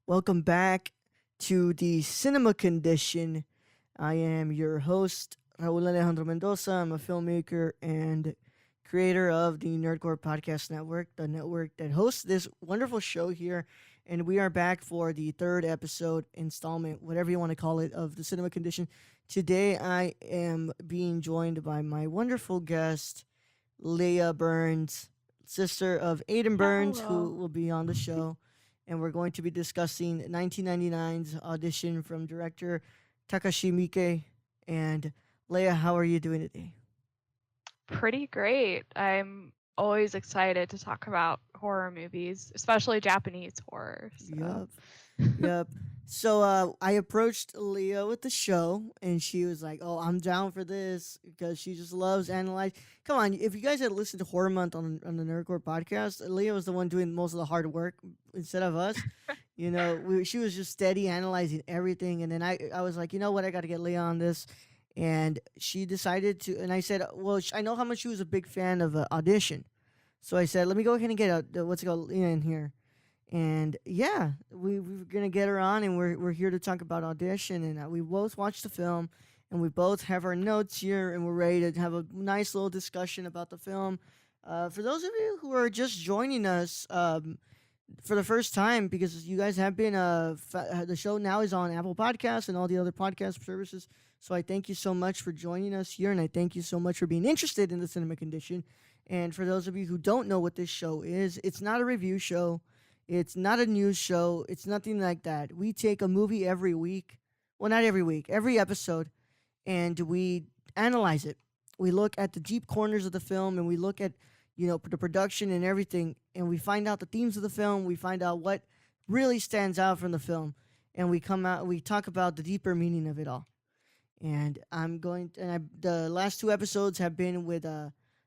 Welcome back to the Cinema Condition. I am your host, Raul Alejandro Mendoza. I'm a filmmaker and creator of the Nerdcore Podcast Network, the network that hosts this wonderful show here. And we are back for the third episode, installment, whatever you want to call it, of the Cinema Condition. Today, I am being joined by my wonderful guest, Leah Byrnes, sister of Aiden Byrnes, who Hello. will be on the show. And we're going to be discussing 1999's Audition from director Takashi Miike. And Leah, how are you doing today? Pretty great. I'm always excited to talk about horror movies, especially Japanese horror. So. Yep. So I approached Leah with the show, and she was like, "Oh, I'm down for this," because she just loves analyze. Come on, if you guys had listened to Horror Month on the Nerdcore podcast, Leah was the one doing most of the hard work instead of us. She was just steady analyzing everything, and then I was like, you know what, I got to get Leah on this, and she decided to. And I said, well, I know how much she was a big fan of Audition, so I said, let me go ahead and get what's it called, Leah in here. And yeah, we're gonna get her on, and we're here to talk about Audition. And we both watched the film, and we both have our notes here, and we're ready to have a nice little discussion about the film. For those of you who are just joining us for the first time, because you guys have been the show now is on Apple Podcasts and all the other podcast services. So I thank you so much for joining us here, and I thank you so much for being interested in the Cinema Condition. And for those of you who don't know what this show is, it's not a review show. It's not a news show. It's nothing like that. We take a movie every week. Well, not every week, every episode, and we analyze it. We look at the deep corners of the film, and we look at, the production and everything, and we find out the themes of the film. We find out what really stands out from the film, and we talk about the deeper meaning of it all. And the last two episodes have been with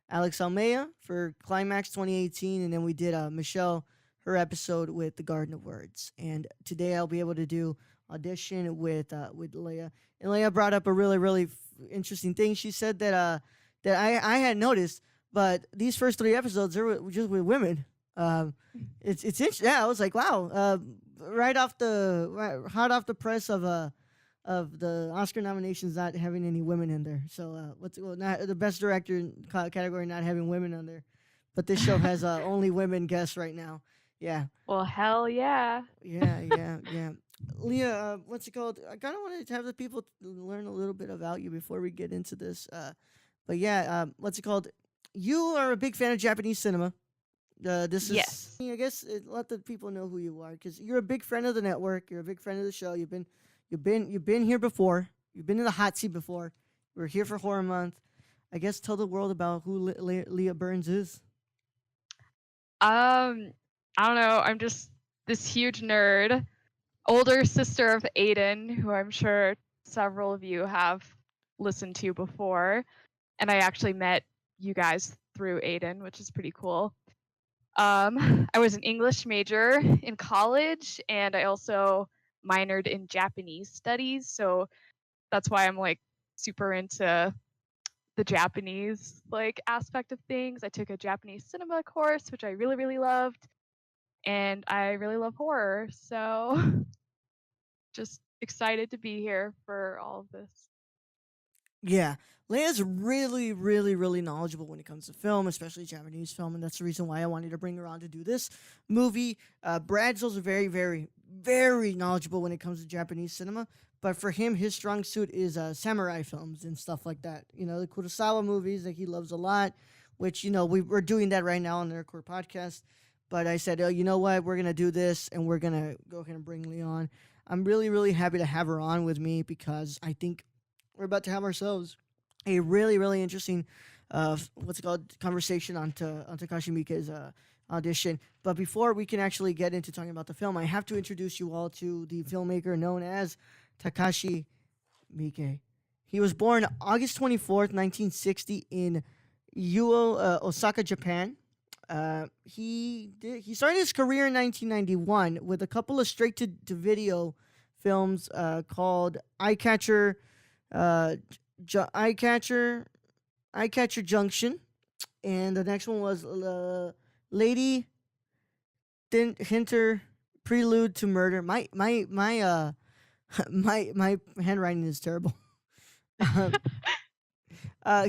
Alex Almeida for Climax 2018, and then we did Michelle, her episode with The Garden of Words. And today I'll be able to do Audition with Leah. And Leah brought up a really, really interesting thing. She said that I had noticed, but these first three episodes are just with women. It's interesting. Yeah, I was like, wow. Hot off the press of the Oscar nominations not having any women in there. So not the best director category not having women on there. But this show has only women guests right now. Yeah. Well, hell yeah. Yeah. Leah, what's it called? I kind of wanted to have the people learn a little bit about you before we get into this. But yeah, what's it called? You are a big fan of Japanese cinema. Yes. I guess let the people know who you are, because you're a big friend of the network. You're a big friend of the show. You've been here before. You've been in the hot seat before. We're here for Horror Month. I guess tell the world about who Leah Byrnes is. I don't know. I'm just this huge nerd. Older sister of Aiden, who I'm sure several of you have listened to before. And I actually met you guys through Aiden, which is pretty cool. I was an English major in college, and I also minored in Japanese studies. So that's why I'm like super into the Japanese aspect of things. I took a Japanese cinema course, which I really, really loved. And I really love horror. So just excited to be here for all of this. Yeah, Leia's really, really, really knowledgeable when it comes to film, especially Japanese film, and that's the reason why I wanted to bring her on to do this movie. Brad's also very, very, very knowledgeable when it comes to Japanese cinema, but for him, his strong suit is samurai films and stuff like that. The Kurosawa movies that he loves a lot, which, we're doing that right now on the Nerdcore podcast. But I said, oh, you know what? We're going to do this, and we're going to go ahead and bring Leah on. I'm really, really happy to have her on with me, because I think we're about to have ourselves a really, really interesting, conversation on Takashi Miike's Audition. But before we can actually get into talking about the film, I have to introduce you all to the filmmaker known as Takashi Miike. He was born August 24th, 1960 in Osaka, Japan. He started his career in 1991 with a couple of straight-to-video films called Eyecatcher Junction, and the next one was Lady Hinter Prelude to Murder. My my handwriting is terrible. Um,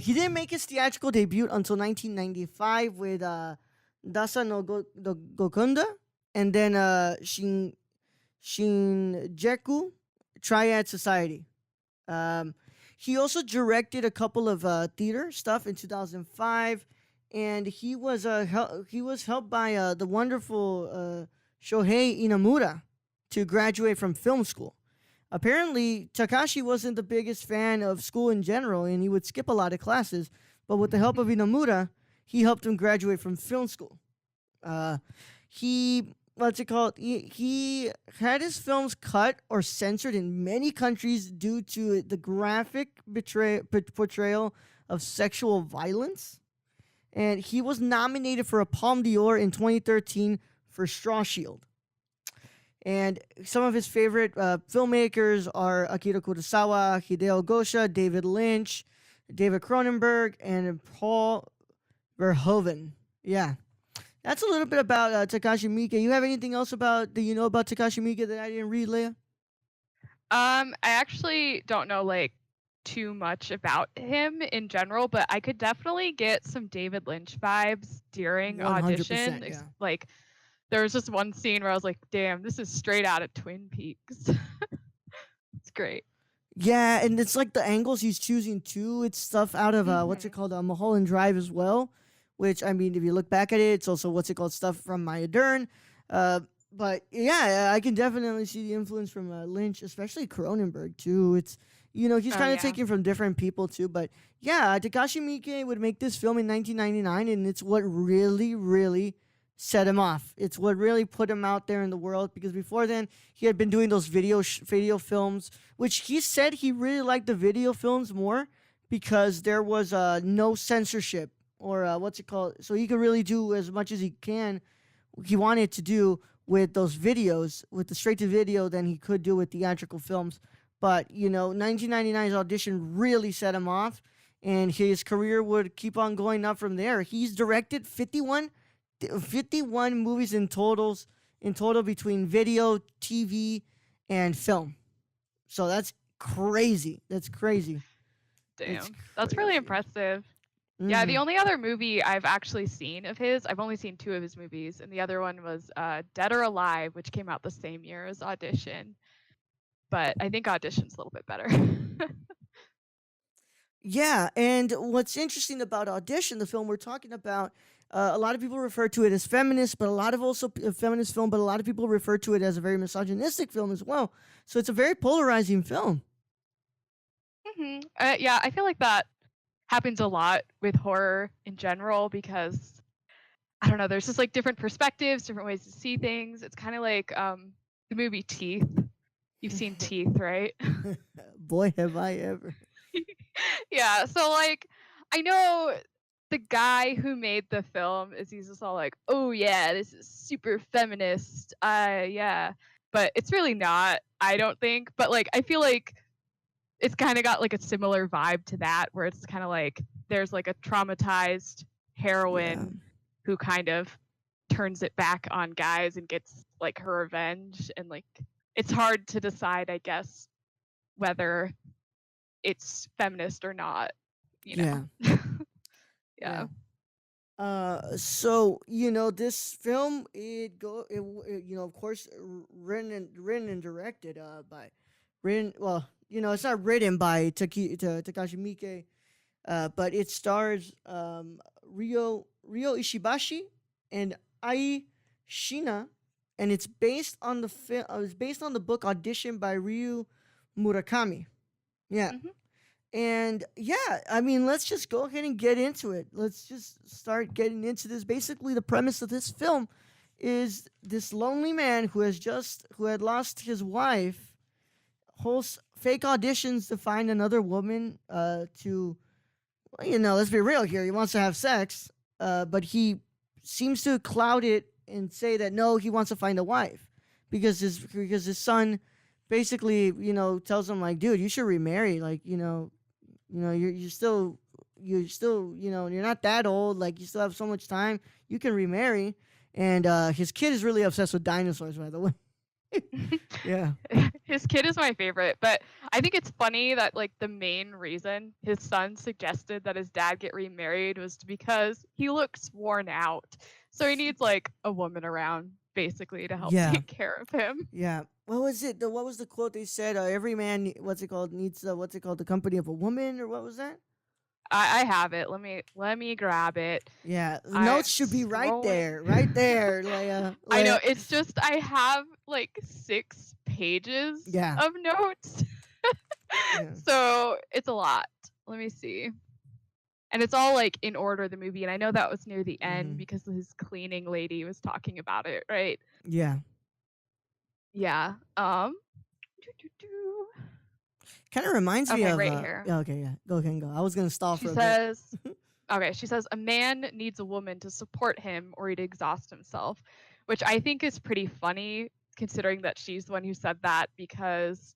he didn't make his theatrical debut until 1995 with Dasa no Gokunda, and then Shinjeku Triad Society. Um, he also directed a couple of theater stuff in 2005, and he was helped by the wonderful Shohei Inamura to graduate from film school. Apparently, Takashi wasn't the biggest fan of school in general, and he would skip a lot of classes. But with the help of Inamura, he helped him graduate from film school. He what's it called? He had his films cut or censored in many countries due to the graphic portrayal of sexual violence. And he was nominated for a Palme d'Or in 2013 for Straw Shield. And some of his favorite filmmakers are Akira Kurosawa, Hideo Gosha, David Lynch, David Cronenberg, and Paul Verhoeven. Yeah. That's a little bit about Takashi Miike. You have anything else that you know about Takashi Miike that I didn't read, Leah? I actually don't know like too much about him in general, but I could definitely get some David Lynch vibes during Audition. Yeah. Like there was just one scene where I was like, damn, this is straight out of Twin Peaks. It's great. Yeah, and it's like the angles he's choosing too. It's stuff out of what's it called, Mulholland Drive as well. Which, I mean, if you look back at it, it's also stuff from Maya Dern. But yeah, I can definitely see the influence from Lynch, especially Cronenberg too. It's he's kind of taking from different people too. But yeah, Takashi Miike would make this film in 1999, and it's what really, really set him off. It's what really put him out there in the world, because before then he had been doing those video films, which he said he really liked the video films more because there was no censorship. Or what's it called? So he could really do as much as he wanted to do with those videos, with the straight to video, than he could do with theatrical films. But 1999's Audition really set him off, and his career would keep on going up from there. He's directed 51 movies in total between video, TV, and film. So that's crazy. That's crazy. Damn, that's really impressive. Yeah, the only other movie I've actually seen of his, I've only seen 2 of his movies, and the other one was Dead or Alive, which came out the same year as Audition. But I think Audition's a little bit better. Yeah, and what's interesting about Audition, the film we're talking about, a lot of people refer to it as feminist, but a lot of also a feminist film, but a lot of people refer to it as a very misogynistic film as well. So it's a very polarizing film. Yeah, I feel like that happens a lot with horror in general, because I don't know, there's just like different perspectives, different ways to see things. It's kind of like the movie Teeth. You've seen Teeth, right? Boy, have I ever. Yeah, so like I know the guy who made the film he's just all like, oh yeah, this is super feminist. Yeah, but it's really not, I don't think. But like I feel like it's kind of got like a similar vibe to that, where it's kind of like there's like a traumatized heroine who kind of turns it back on guys and gets like her revenge, and like it's hard to decide, I guess, whether it's feminist or not. Yeah. So this film, of course, written and directed by it's not written by Takashi Miike, but it stars Ryo Ishibashi and Ai Shina, and it's based on the book Audition by Ryu Murakami. Yeah. And yeah, I mean, let's just go ahead and get into it. Let's just start getting into this. Basically, the premise of this film is this lonely man who had lost his wife hosts fake auditions to find another woman let's be real here. He wants to have sex, but he seems to cloud it and say that no, he wants to find a wife because his son basically, tells him like, dude, you should remarry. Like, you're still, you're not that old. Like, you still have so much time. You can remarry. And his kid is really obsessed with dinosaurs, by the way. Yeah. His kid is my favorite, but I think it's funny that like the main reason his son suggested that his dad get remarried was because he looks worn out. So he needs like a woman around basically to help Yeah. take care of him. Yeah. What was it? What was the quote they said? Every man, what's it called, needs what's it called, the company of a woman, or what was that? I have it. Let me grab it. Yeah, the I'm notes should be scrolling. right there, Leia. I know Leia. it's just I have like 6 pages Yeah. of notes. Yeah. So it's a lot. Let me see. And it's all like in order the movie, and I know that was near the end because his cleaning lady was talking about it, right? Yeah. Yeah. Doo-doo-doo. Kind of reminds me Okay, of. right here. Yeah, okay, yeah. Go ahead and go. I was gonna stall She for a says, bit. okay, she says, a man needs a woman to support him or he'd exhaust himself, which I think is pretty funny considering that she's the one who said that because,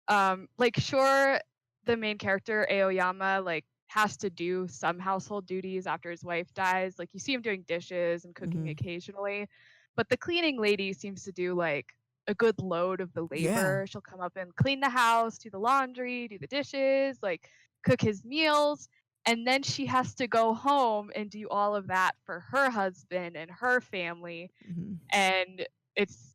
like, sure, the main character, Aoyama, like, has to do some household duties after his wife dies. Like, you see him doing dishes and cooking occasionally, but the cleaning lady seems to do, like, a good load of the Yeah. labor. She'll come up and clean the house, do the laundry, do the dishes, like, cook his meals, and then she has to go home and do all of that for her husband and her family. And it's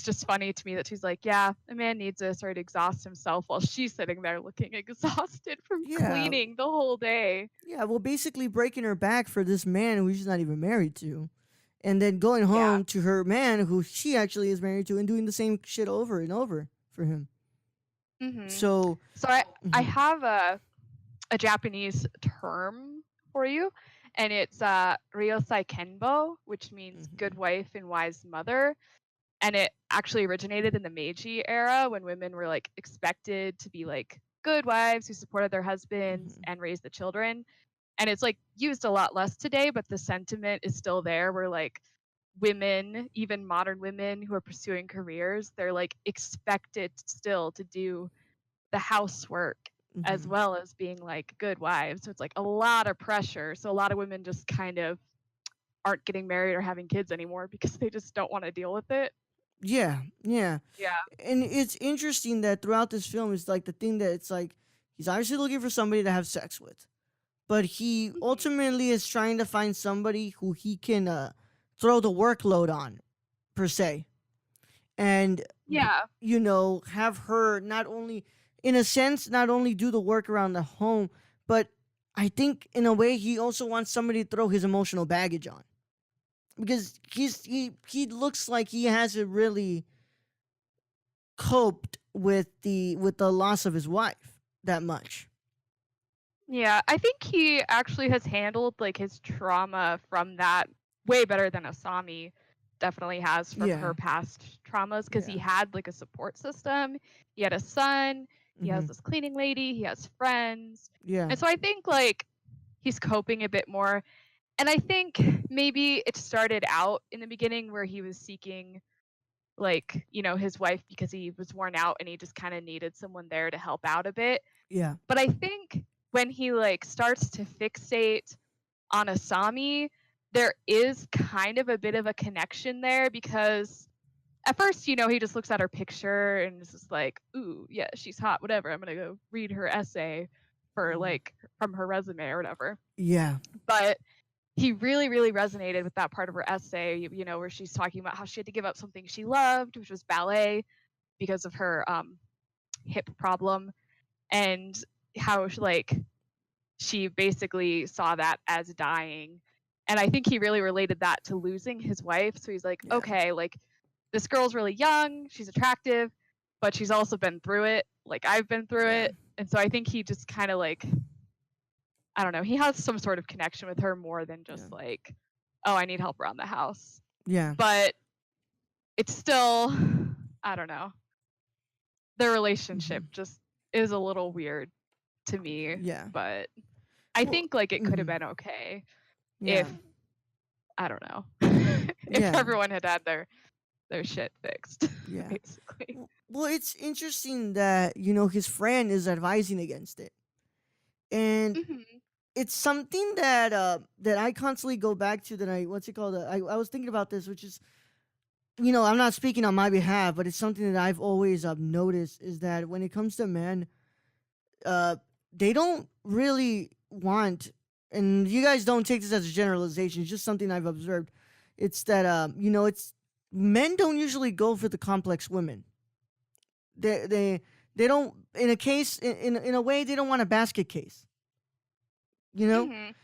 just funny to me that she's like, yeah, a man needs this or to exhaust himself while she's sitting there looking exhausted from Yeah. cleaning the whole day. Yeah. Well, basically breaking her back for this man who she's not even married to, and then going Yeah. home to her man who she actually is married to, and doing the same shit over and over for him. So. So I have a Japanese term for you, and it's Ryosai Kenbo, which means good wife and wise mother. And it actually originated in the Meiji era when women were like expected to be like good wives who supported their husbands and raised the children. And it's like used a lot less today, but the sentiment is still there where like women, even modern women who are pursuing careers, they're like expected still to do the housework as well as being like good wives. So it's like a lot of pressure. So a lot of women just kind of aren't getting married or having kids anymore because they just don't want to deal with it. Yeah, yeah. Yeah. And it's interesting that throughout this film is like the thing that it's like he's obviously looking for somebody to have sex with, but he ultimately is trying to find somebody who he can throw the workload on, per se, and Yeah. you know, have her not only, in a sense, not only do the work around the home, but I think in a way he also wants somebody to throw his emotional baggage on, because he looks like he hasn't really coped with the loss of his wife that much. Yeah, I think he actually has handled like his trauma from that way better than Asami definitely has from her past traumas because he had like a support system. He had a son, he has this cleaning lady, he has friends. Yeah. And so I think like he's coping a bit more. And I think maybe it started out in the beginning where he was seeking like, you know, his wife because he was worn out and he just kind of needed someone there to help out a bit. Yeah. But I think when he like starts to fixate on Asami, there is kind of a bit of a connection there because at first, you know, he just looks at her picture and is just like, ooh, yeah, she's hot, whatever. I'm gonna go read her essay for like from her resume or whatever. Yeah. But he really, really resonated with that part of her essay, you know, where she's talking about how she had to give up something she loved, which was ballet, because of her hip problem, and how she basically saw that as dying. And I think he really related that to losing his wife. So he's like, okay, like this girl's really young, she's attractive, but she's also been through it. Like I've been through it. And so I think he just kind of like, I don't know, he has some sort of connection with her more than just like, oh, I need help around the house. Yeah. But it's still, I don't know. Their relationship just is a little weird to me. Yeah. But I think like it could have been okay if, I don't know, if everyone had their shit fixed. Yeah. Basically. Well, it's interesting that, you know, his friend is advising against it. And it's something that that I constantly go back to, that I, what's it called? I was thinking about this, which is I'm not speaking on my behalf, but it's something that I've always noticed is that when it comes to men, uh, they don't really want, and you guys don't take this as a generalization. It's just something I've observed. It's that it's men don't usually go for the complex women. They don't in a case in a way they don't want a basket case. You know, Mhm.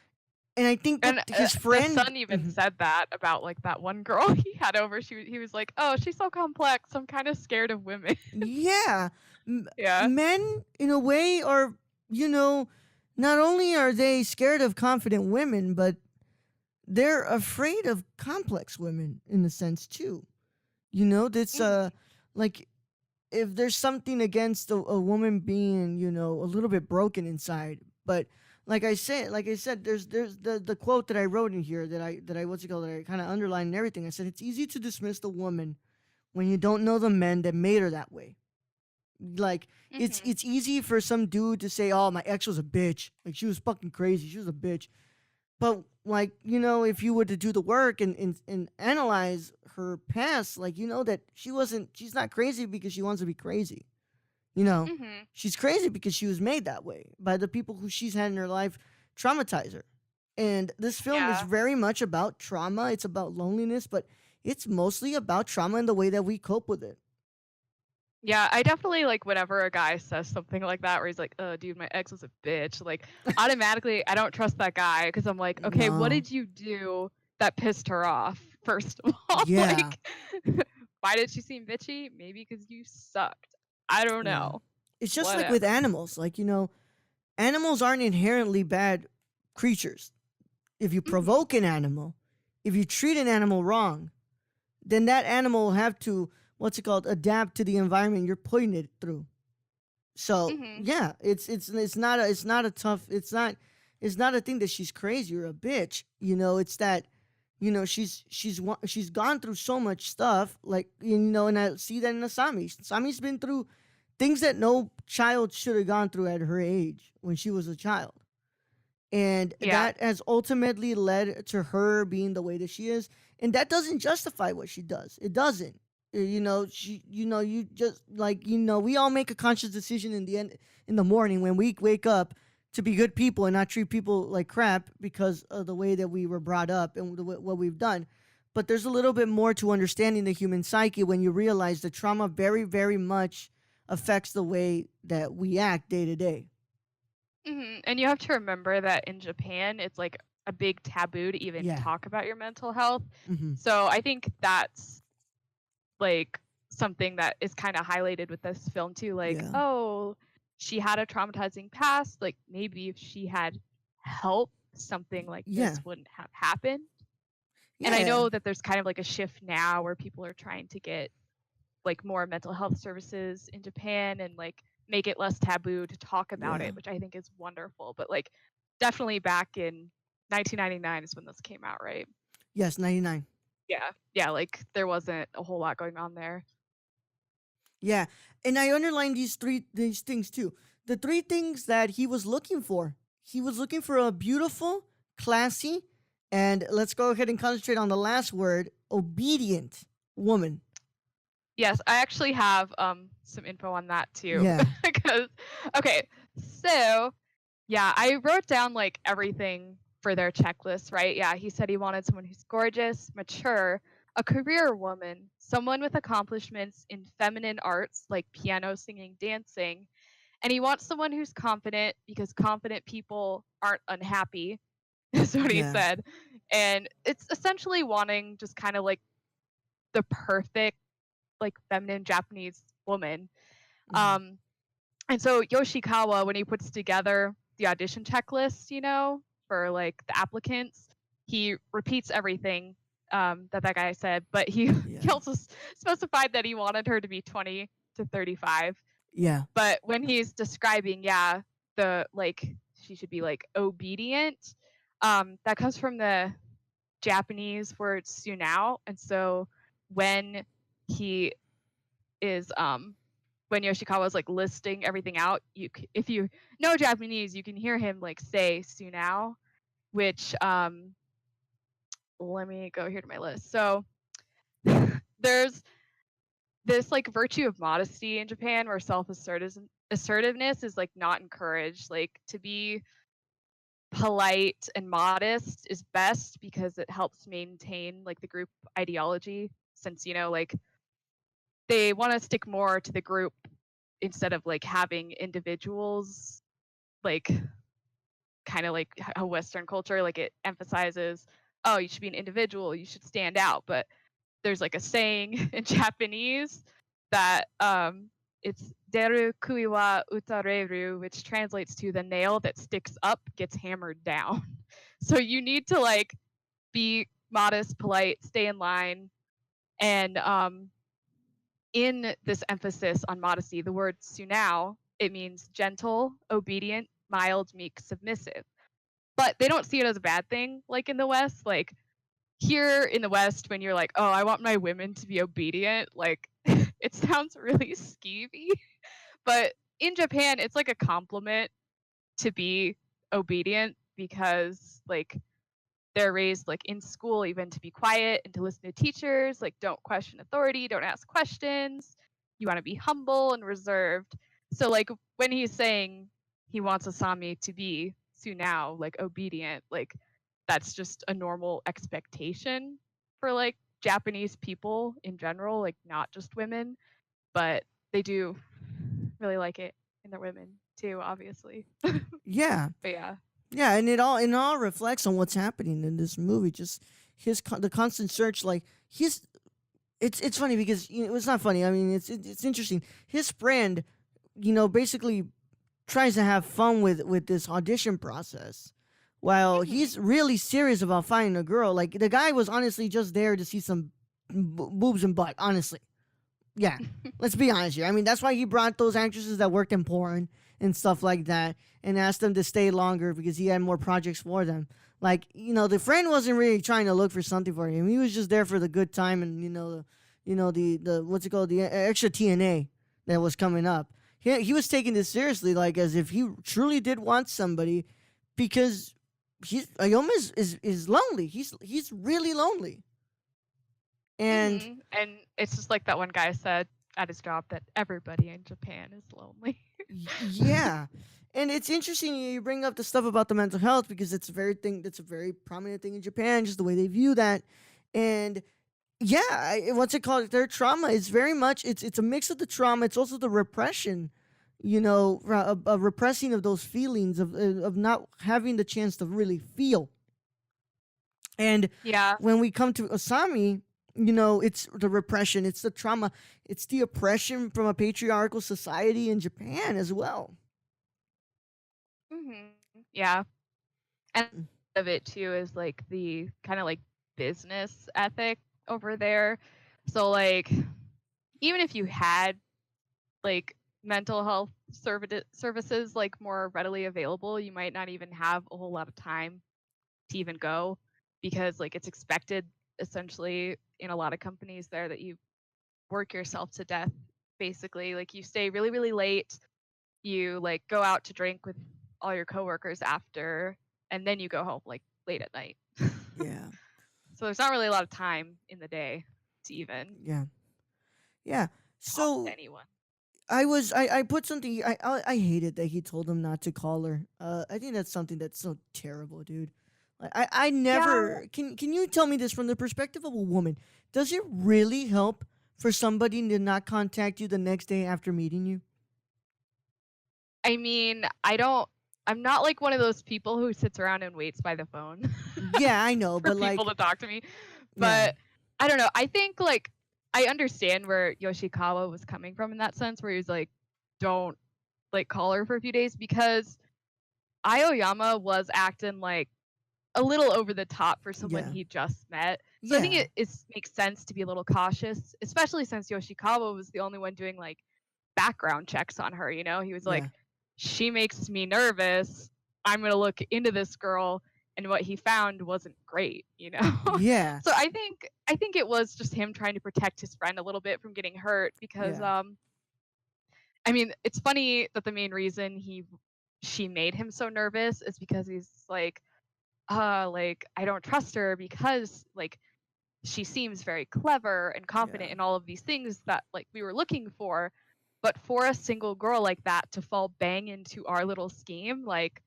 and I think And that his the friend. son even Mhm. said that about like that one girl he had over. He was like, "Oh, she's so complex. I'm kind of scared of women." Yeah, Yeah. men in a way are you know, not only are they scared of confident women, but they're afraid of complex women in a sense too. That's Mhm. like if there's something against a woman being, a little bit broken inside, but like I said, there's the quote that I wrote in here that I what's it called that I kind of underlined and everything. I said it's easy to dismiss the woman when you don't know the men that made her that way. Like it's Mhm. it's easy for some dude to say, "Oh, my ex was a bitch. Like she was fucking crazy. She was a bitch." But like, if you were to do the work and analyze her past, like that she's not crazy because she wants to be crazy. You know, Mhm. she's crazy because she was made that way by the people who she's had in her life traumatize her. And this film is Yeah. very much about trauma. It's about loneliness, but it's mostly about trauma and the way that we cope with it. Yeah, I definitely like whenever a guy says something like that where he's like, "Oh, dude, my ex was a bitch." Like automatically I don't trust that guy because I'm like, "Okay, what No. did you do that pissed her off?" First of all, Yeah. like why did she seem bitchy? Maybe cuz you sucked. I don't Yeah. know. It's just like with Whatever. animals. Like, animals aren't inherently bad creatures. If you Mhm. provoke an animal, if you treat an animal wrong, then that animal will have to what's it called adapt to the environment you're putting it through. So Mhm. yeah, it's not a thing that she's crazy or a bitch. It's that she's gone through so much stuff. Like and I see that in Asami. Asami's been through things that no child should have gone through at her age when she was a child. And Yeah. that has ultimately led to her being the way that she is. And that doesn't justify what she does. It doesn't. You just like, we all make a conscious decision in the morning when we wake up to be good people and not treat people like crap because of the way that we were brought up and what we've done. But there's a little bit more to understanding the human psyche when you realize that trauma very, very much affects the way that we act day to day. Mhm. And you have to remember that in Japan, it's like a big taboo to even Yeah. talk about your mental health. Mm-hmm. So I think that's like something that is kind of highlighted with this film too. Like, Yeah. oh, she had a traumatizing past. Like maybe if she had help, something like Yeah. this wouldn't have happened. And I Yeah. know that there's kind of like a shift now where people are trying to get like more mental health services in Japan and like make it less taboo to talk about Yeah. it, which I think is wonderful. But like definitely back in 1999 is when this came out, right? Yes, 99. Yeah. Yeah, like there wasn't a whole lot going on there. Yeah. And I underlined these things too. The three things that he was looking for. He was looking for a beautiful, classy, and let's go ahead and concentrate on the last word, obedient woman. Yes, I actually have some info on that too. Yeah. Because okay, so yeah, I wrote down like everything for their checklist, right? Yeah, he said he wanted someone who's gorgeous, mature, a career woman, someone with accomplishments in feminine arts like piano, singing, dancing, and he wants someone who's confident because confident people aren't unhappy, is what he Yeah. said. And it's essentially wanting just kind of like the perfect like feminine Japanese woman. Hmm. Um, and so Yoshikawa, when he puts together the audition checklist, for like the applicants, he repeats everything that guy said, but he, he Yeah. also specified that he wanted her to be 20 to 35. Yeah. But when he's describing, yeah, the like she should be like obedient, that comes from the Japanese word sunao. And so when he is when Yoshikawa's like listing everything out, if you know Japanese, you can hear him like say sunao, which let me go here to my list. So there's this like virtue of modesty in Japan where assertiveness is like not encouraged. Like to be polite and modest is best because it helps maintain like the group ideology, since like they want to stick more to the group instead of like having individuals, like kind of like a Western culture, like it emphasizes, oh, you should be an individual, you should stand out. But there's like a saying in Japanese that it's deru kui wa utareru, which translates to the nail that sticks up gets hammered down. So you need to like be modest, polite, stay in line. And in this emphasis on modesty, the word sunao, it means gentle, obedient, mild, meek, submissive. But they don't see it as a bad thing like in the West. Like here in the West, when you're like, oh, I want my women to be obedient, like it sounds really skeevy. But in Japan, it's like a compliment to be obedient because like they're raised like in school even to be quiet and to listen to teachers, like don't question authority, don't ask questions. You want to be humble and reserved. So like when he's saying he wants Asami to be Sunao, like obedient, like that's just a normal expectation for like Japanese people in general, like not just women, but they do really like it in their women too, obviously. Yeah. But yeah. Yeah, and it all reflects on what's happening in this movie. Just the constant search. Like it's funny because it's not funny. I mean, it's interesting. His friend, basically tries to have fun with this audition process, while he's really serious about finding a girl. Like the guy was honestly just there to see some boobs and butt. Honestly, yeah. Let's be honest here. I mean, that's why he brought those actresses that worked in porn and stuff like that, and asked them to stay longer because he had more projects for them. Like, the friend wasn't really trying to look for something for him. He was just there for the good time and the what's it called, the extra TNA that was coming up. He was taking this seriously, like as if he truly did want somebody, because Ayoma is lonely. He's really lonely. And and it's just like that one guy said at his job that everybody in Japan is lonely. yeah. And it's interesting you bring up the stuff about the mental health, because it's a very prominent thing in Japan, just the way they view that. And yeah, what's it called? Their trauma is very much it's a mix of the trauma. It's also the repression, a repressing of those feelings of not having the chance to really feel. And Yeah. when we come to Asami, it's the repression, it's the trauma, it's the oppression from a patriarchal society in Japan as well. Yeah. And of it too is like the kind of like business ethic over there. So like even if you had like mental health services like more readily available, you might not even have a whole lot of time to even go, because like it's expected essentially in a lot of companies there that you work yourself to death, basically. Like you stay really, really late, you like go out to drink with all your coworkers after, and then you go home like late at night. Yeah. So there's not really a lot of time in the day to even Yeah. talk So to anyone. I put something. I hated that he told him not to call her. I think that's something that's so terrible, dude. I never can you tell me this from the perspective of a woman? Does it really help for somebody to not contact you the next day after meeting you? I mean, I'm not like one of those people who sits around and waits by the phone. Yeah, I know, for but people like, to talk to me. yeah. But I don't know. I think like I understand where Yoshikawa was coming from in that sense, where he was like, don't like call her for a few days, because Aoyama was acting like a little over the top for someone he just met. So I think it makes sense to be a little cautious, especially since Yoshikawa was the only one doing like background checks on her. He was like, she makes me nervous, I'm gonna look into this girl. And what he found wasn't great, Yeah. So I think it was just him trying to protect his friend a little bit from getting hurt, because I mean, it's funny that the main reason she made him so nervous is because he's like I don't trust her because like she seems very clever and confident Yeah. in all of these things that like we were looking for. But for a single girl like that to fall bang into our little scheme, like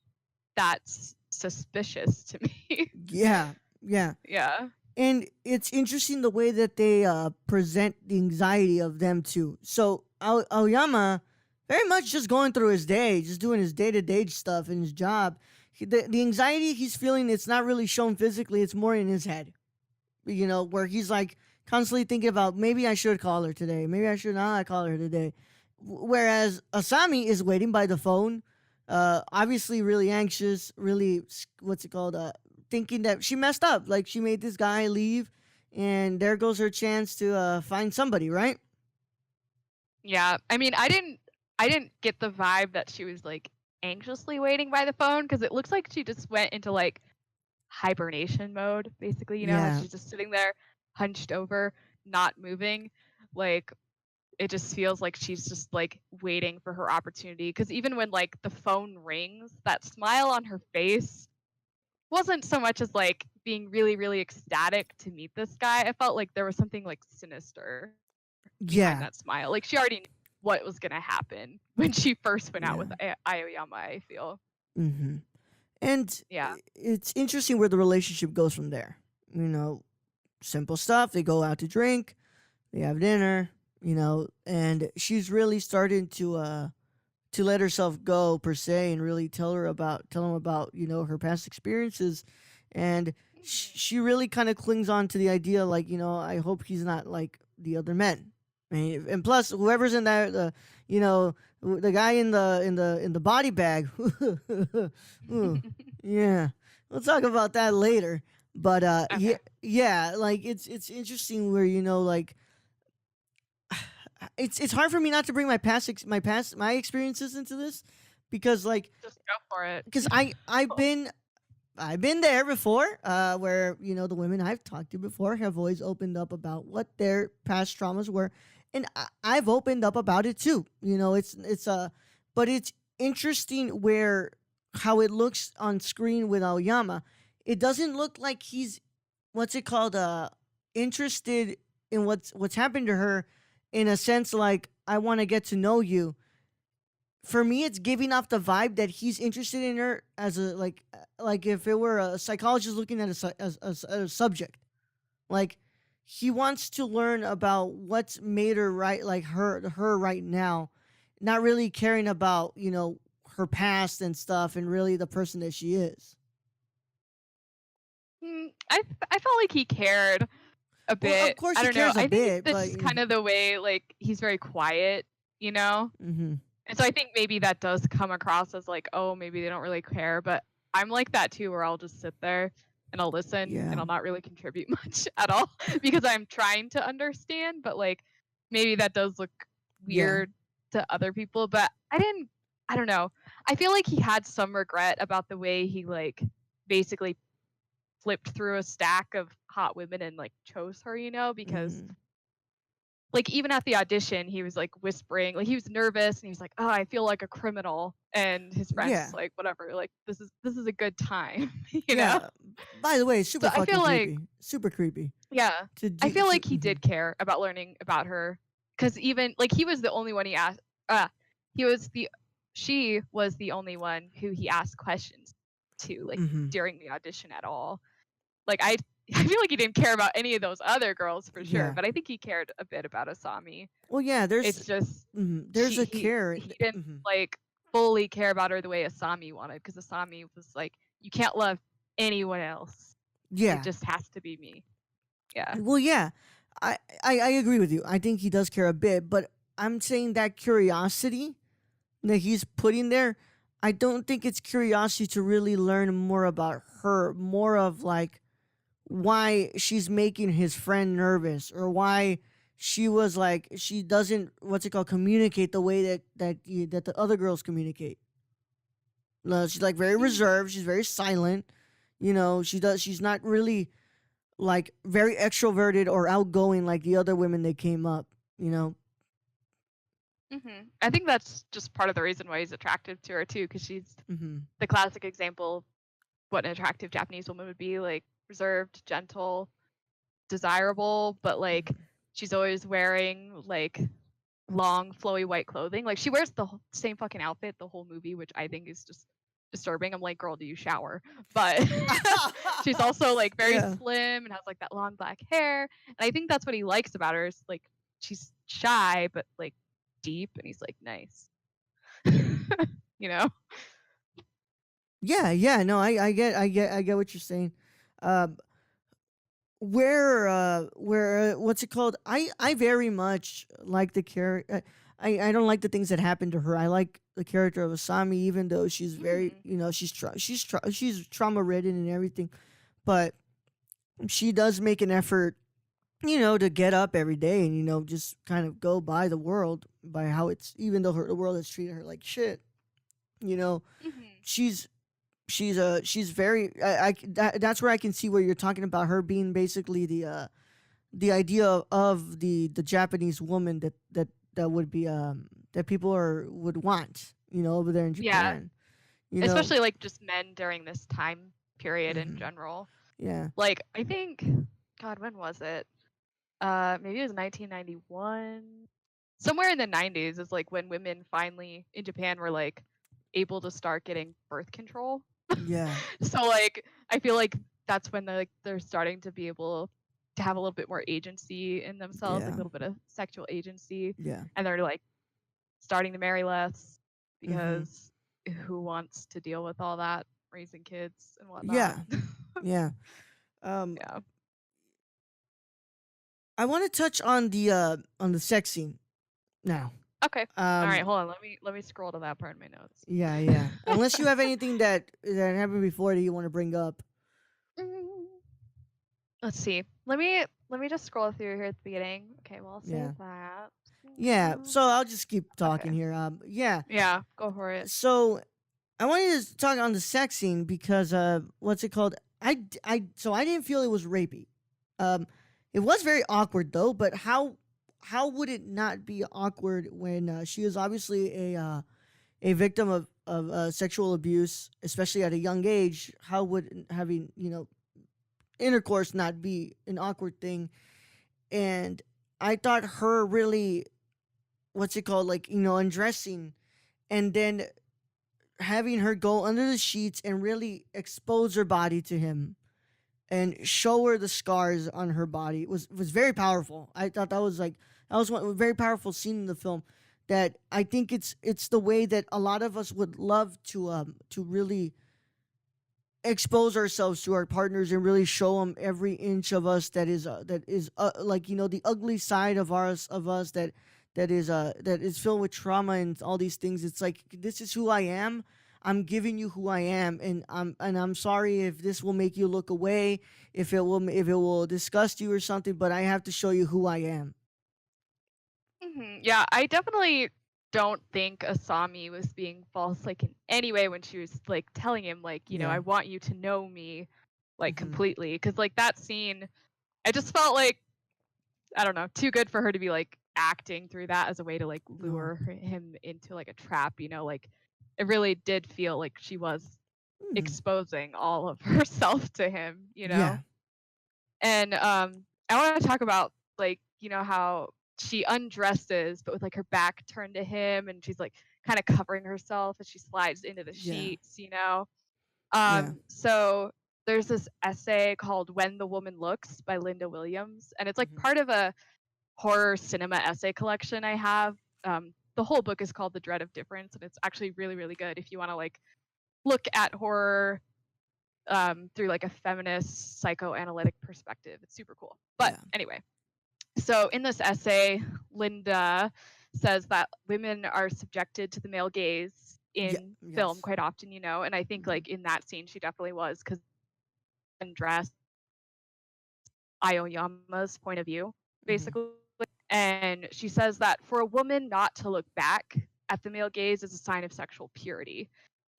that's suspicious to me. Yeah. Yeah. Yeah. And it's interesting the way that they present the anxiety of them too. So Aoyama, very much just going through his day, just doing his day-to-day stuff in his job. The anxiety he's feeling, it's not really shown physically. It's more in his head, you know, where he's like constantly thinking about maybe I should call her today. Maybe I should not call her today. Whereas Asami is waiting by the phone, obviously really anxious, really, what's it called? Thinking that she messed up. Like she made this guy leave, and there goes her chance to find somebody, right? Yeah. I mean, I didn't get the vibe that she was like anxiously waiting by the phone because it looks like she just went into like hibernation mode, basically, you know, Yeah. like she's just sitting there hunched over, not moving. Like it just feels like she's just like waiting for her opportunity. Because even when like the phone rings, that smile on her face wasn't so much as like being really, really ecstatic to meet this guy. I felt like there was something like sinister behind Yeah. that smile. Like she already knew what was gonna happen when she first went out with Aoyama, I feel. Mm-hmm. And Yeah. it's interesting where the relationship goes from there. You know, simple stuff. They go out to drink, they have dinner, you know, and she's really starting to let herself go per se and really tell him about, you know, her past experiences. And she really kind of clings on to the idea like, you know, I hope he's not like the other men. I mean, and plus whoever's in there, you know, the guy in the body bag. Ooh, yeah, we'll talk about that later. But Okay. yeah, like it's interesting where, you know, like it's hard for me not to bring my my experiences into this, because like Just go for it. because I've been there before, where, you know, the women I've talked to before have always opened up about what their past traumas were, and I've opened up about it too. You know, but it's interesting where how it looks on screen with Aoyama. It doesn't look like he's, what's it called, interested in what's happened to her, in a sense like, I want to get to know you. For me, it's giving off the vibe that he's interested in her as a like if it were a psychologist looking at a subject. Like he wants to learn about what's made her right, like her right now, not really caring about, you know, her past and stuff, and really the person that she is. I felt like he cared a Well, of bit. course I he don't know. cares a I think bit, this but is kind of the way like he's very quiet, you know? mm-hmm. And so I think maybe that does come across as like, oh, maybe they don't really care, but I'm like that too, where I'll just sit there and I'll listen Yeah. and I'll not really contribute much at all because I'm trying to understand, but like maybe that does look Yeah. weird to other people, but I don't know. I feel like he had some regret about the way he like basically flipped through a stack of hot women and like chose her, you know, because Mm-hmm. like even at the audition he was like whispering, like he was nervous and he was like, oh, I feel like a criminal, and his friends Yeah. like, whatever, like this is a good time. You know. Yeah. By the way, So super I fucking feel like, creepy. Super creepy. yeah, To I do feel to like he did care about learning about her, because even like he was the only one he asked, he was the she was the only one who he asked questions to, like mm-hmm. during the audition at all. Like I feel like he didn't care about any of those other girls for sure, Yeah. but I think he cared a bit about Asami. Well, yeah. It's just There's a he care. he didn't Mm-hmm. like fully care about her the way Asami wanted, because Asami was like, you can't love anyone else. It Yeah. just has to be me. Yeah. Well, yeah. I agree with you. I think he does care a bit, but I'm saying that curiosity that he's putting there, I don't think it's curiosity to really learn more about her. More of like why she's making his friend nervous, or why she was like she doesn't, what's it called, communicate the way that the other girls communicate. No, she's like very Mhm. reserved. She's very silent. You know, she's not really like very extroverted or outgoing like the other women that came up. You know. Mhm. I think that's just part of the reason why he's attractive to her too, because she's Mm-hmm. the classic example of what an attractive Japanese woman would be, like reserved, gentle, desirable, but like she's always wearing like long flowy white clothing. Like she wears the same fucking outfit the whole movie, which I think is just disturbing. I'm like, girl, do you shower? But she's also like very slim and has like that long black hair. And I think that's what he likes about her is like she's shy but like deep, and he's like nice. You know? Yeah, no, I get what you're saying. Where what's it called? I very much like the character. I don't like the things that happen to her. I like the character of Asami, even though she's very, you know, she's trauma ridden and everything, but she does make an effort, you know, to get up every day and, you know, just kind of go by the world by how it's, even though the world has treated her like shit, you know, she's very that's where I can see where you're talking about her being basically the idea of the Japanese woman that would be that people would want, you know, over there in Japan. You know? Especially like just men during this time period in general. Yeah. Like I think, God, when was it? Maybe it was 1991. Somewhere in the 90s is like when women finally in Japan were like able to start getting birth control. Yeah. So like I feel like that's when they're starting to be able to have a little bit more agency in themselves, like a little bit of sexual agency. Yeah. And they're like starting to marry less because who wants to deal with all that raising kids and whatnot? Yeah. I want to touch on the sex scene now. Okay. All right, hold on. Let me scroll to that part in my notes. Yeah. Unless you have anything that happened before that you want to bring up. Let's see. Let me just scroll through here at the beginning. Okay, well, I'll save that. Yeah. So I'll just keep talking here. Yeah, go for it. So I wanted to talk on the sex scene because what's it called? I didn't feel it was rapey. It was very awkward though, but how would it not be awkward when she is obviously a victim of sexual abuse, especially at a young age? How would having, you know, intercourse not be an awkward thing? And I thought her really, what's it called, like, you know, undressing and then having her go under the sheets and really expose her body to him and show her the scars on her body was very powerful. I thought that was one very powerful scene in the film that I think it's the way that a lot of us would love to really expose ourselves to our partners and really show them every inch of us that is like, you know, the ugly side of us that is filled with trauma and all these things. It's like, this is who I am. I'm giving you who I am, and I'm sorry if this will make you look away, if it will disgust you or something, but I have to show you who I am. Yeah, I definitely don't think Asami was being false like in any way when she was like telling him like, you know, I want you to know me like completely, because like that scene, I just felt like, I don't know, too good for her to be like acting through that as a way to like lure him into like a trap, you know, like it really did feel like she was exposing all of herself to him, you know? Yeah. And I want to talk about like, you know, how she undresses but with like her back turned to him, and she's like kind of covering herself as she slides into the sheets, you know? So there's this essay called When the Woman Looks by Linda Williams, and it's like part of a horror cinema essay collection I have. The whole book is called The Dread of Difference, and it's actually really, really good if you want to like look at horror through like a feminist psychoanalytic perspective. It's super cool. But anyway, so in this essay, Linda says that women are subjected to the male gaze in film quite often, you know, and I think like in that scene she definitely was, because undressed Aoyama's point of view, basically. And she says that for a woman not to look back at the male gaze is a sign of sexual purity.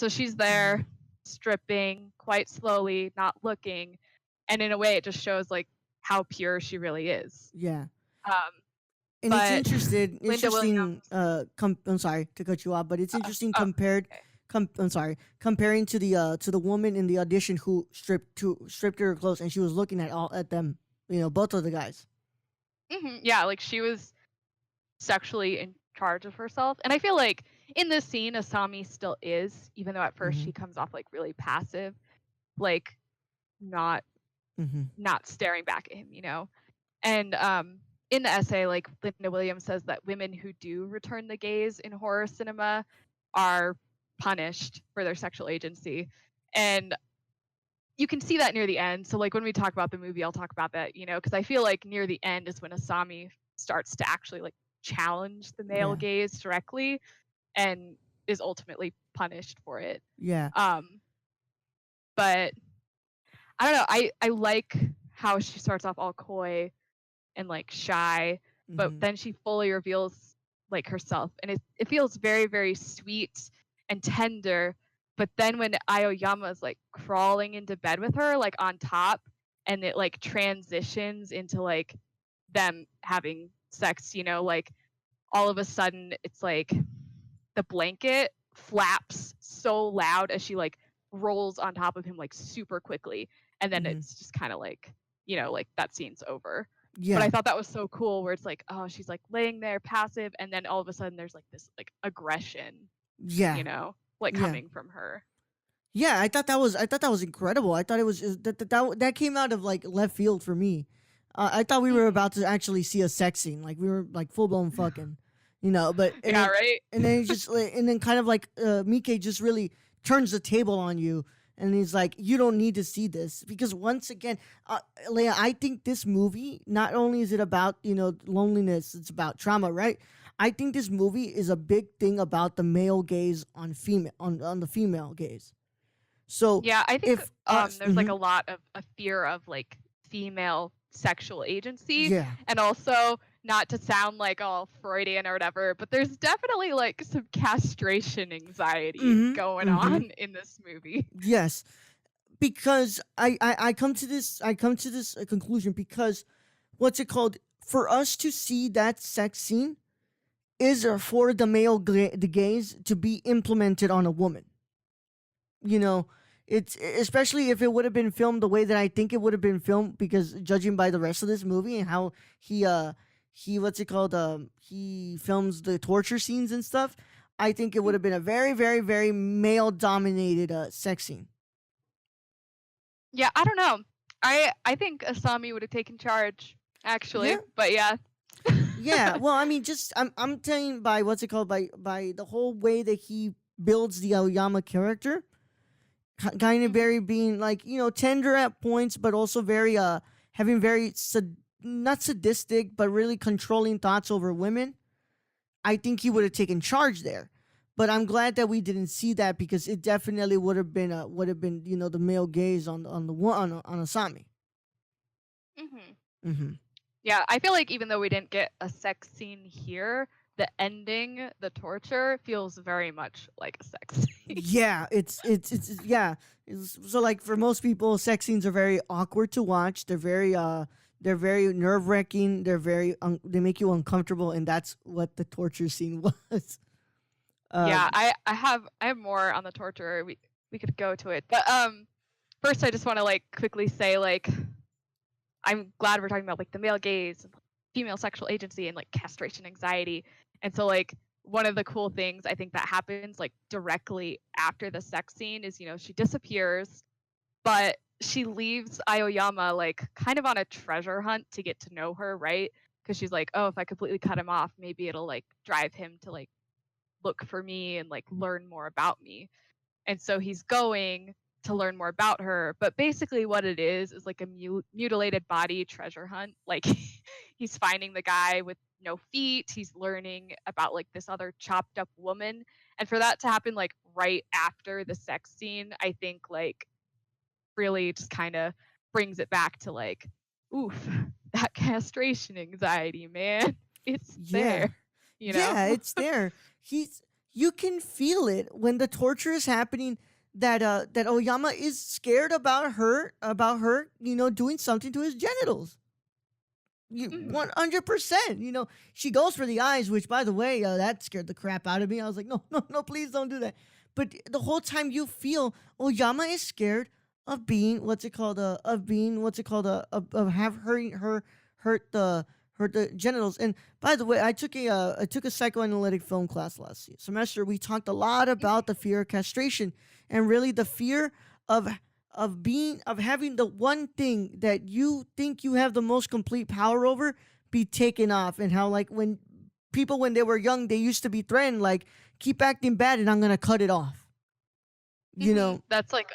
So she's there stripping quite slowly, not looking, and in a way it just shows like how pure she really is. Yeah. And it's interesting. I'm sorry to cut you off, but it's interesting comparing to the woman in the audition who stripped her clothes and she was looking at them. both of the guys. Yeah, like she was sexually in charge of herself. And I feel like in this scene, Asami still is, even though at first she comes off like really passive, like not staring back at him, And in the essay, like Linda Williams says that women who do return the gaze in horror cinema are punished for their sexual agency. And you can see that near the end. So like when we talk about the movie, I'll talk about that, because I feel like near the end is when Asami starts to actually like challenge the male gaze directly and is ultimately punished for it. Yeah. But I don't know. I like how she starts off all coy and like shy, but then she fully reveals like herself, and it feels very, very sweet and tender. But then when Aoyama is like crawling into bed with her, like on top, and it like transitions into like them having sex, like all of a sudden it's like the blanket flaps so loud as she like rolls on top of him like super quickly, and then it's just kind of like like that scene's over. But I thought that was so cool where it's like, oh, she's like laying there passive, and then all of a sudden there's like this like aggression coming from her. Yeah, I thought that was incredible. I thought it was that came out of like left field for me. I thought we were about to actually see a sex scene, like we were like full blown fucking, but right. And then he just and then kind of like Mike just really turns the table on you. And he's like, you don't need to see this. Because once again, Leah, I think this movie, not only is it about, loneliness, it's about trauma, right? I think this movie is a big thing about the male gaze on the female gaze. So yeah, I think there's like a lot of a fear of like female sexual agency. Yeah. And also, not to sound like all Freudian or whatever, but there's definitely like some castration anxiety going on in this movie. Yes, because I come to this conclusion because what's it called? For us to see that sex scene is for the male the gaze to be implemented on a woman. It's especially if it would have been filmed the way that I think it would have been filmed, because judging by the rest of this movie and how he films the torture scenes and stuff, I think it would have been a very, very, very male dominated sex scene. Yeah, I don't know. I think Asami would have taken charge actually, but yeah. Yeah, well, I mean, just I'm telling by by the whole way that he builds the Aoyama character, kind of very being like tender at points, but also very having very not sadistic, but really controlling thoughts over women. I think he would have taken charge there, but I'm glad that we didn't see that, because it definitely would have been the male gaze on Asami. Yeah, I feel like even though we didn't get a sex scene here, the ending, the torture, feels very much like a sex scene. Yeah, it's so like for most people, sex scenes are very awkward to watch. They're very nerve-wracking. They make you uncomfortable, and that's what the torture scene was. Yeah, I have more on the torture. We could go to it, but first I just want to like quickly say like I'm glad we're talking about like the male gaze and female sexual agency and like castration anxiety. And so like one of the cool things I think that happens like directly after the sex scene is she disappears, but she leaves Aoyama like kind of on a treasure hunt to get to know her, right? Because she's like, oh, if I completely cut him off, maybe it'll like drive him to like look for me and like learn more about me. And so he's going to learn more about her, but basically what it is like a mutilated body treasure hunt. Like he's finding the guy with no feet, he's learning about like this other chopped up woman, and for that to happen like right after the sex scene, I think like really just kind of brings it back to like, oof, that castration anxiety, man. It's there. Yeah, it's there. You can feel it when the torture is happening, that Oyama is scared about her, doing something to his genitals. 100%. She goes for the eyes, which, by the way, that scared the crap out of me. I was like, no, please don't do that. But the whole time you feel Oyama is scared of being what's it called of being what's it called of have hurt the genitals. And by the way, I took a psychoanalytic film class last semester. We talked a lot about the fear of castration, and really the fear of of having the one thing that you think you have the most complete power over be taken off, and how like when people when they were young they used to be threatened like keep acting bad and I'm gonna cut it off. You know, That's like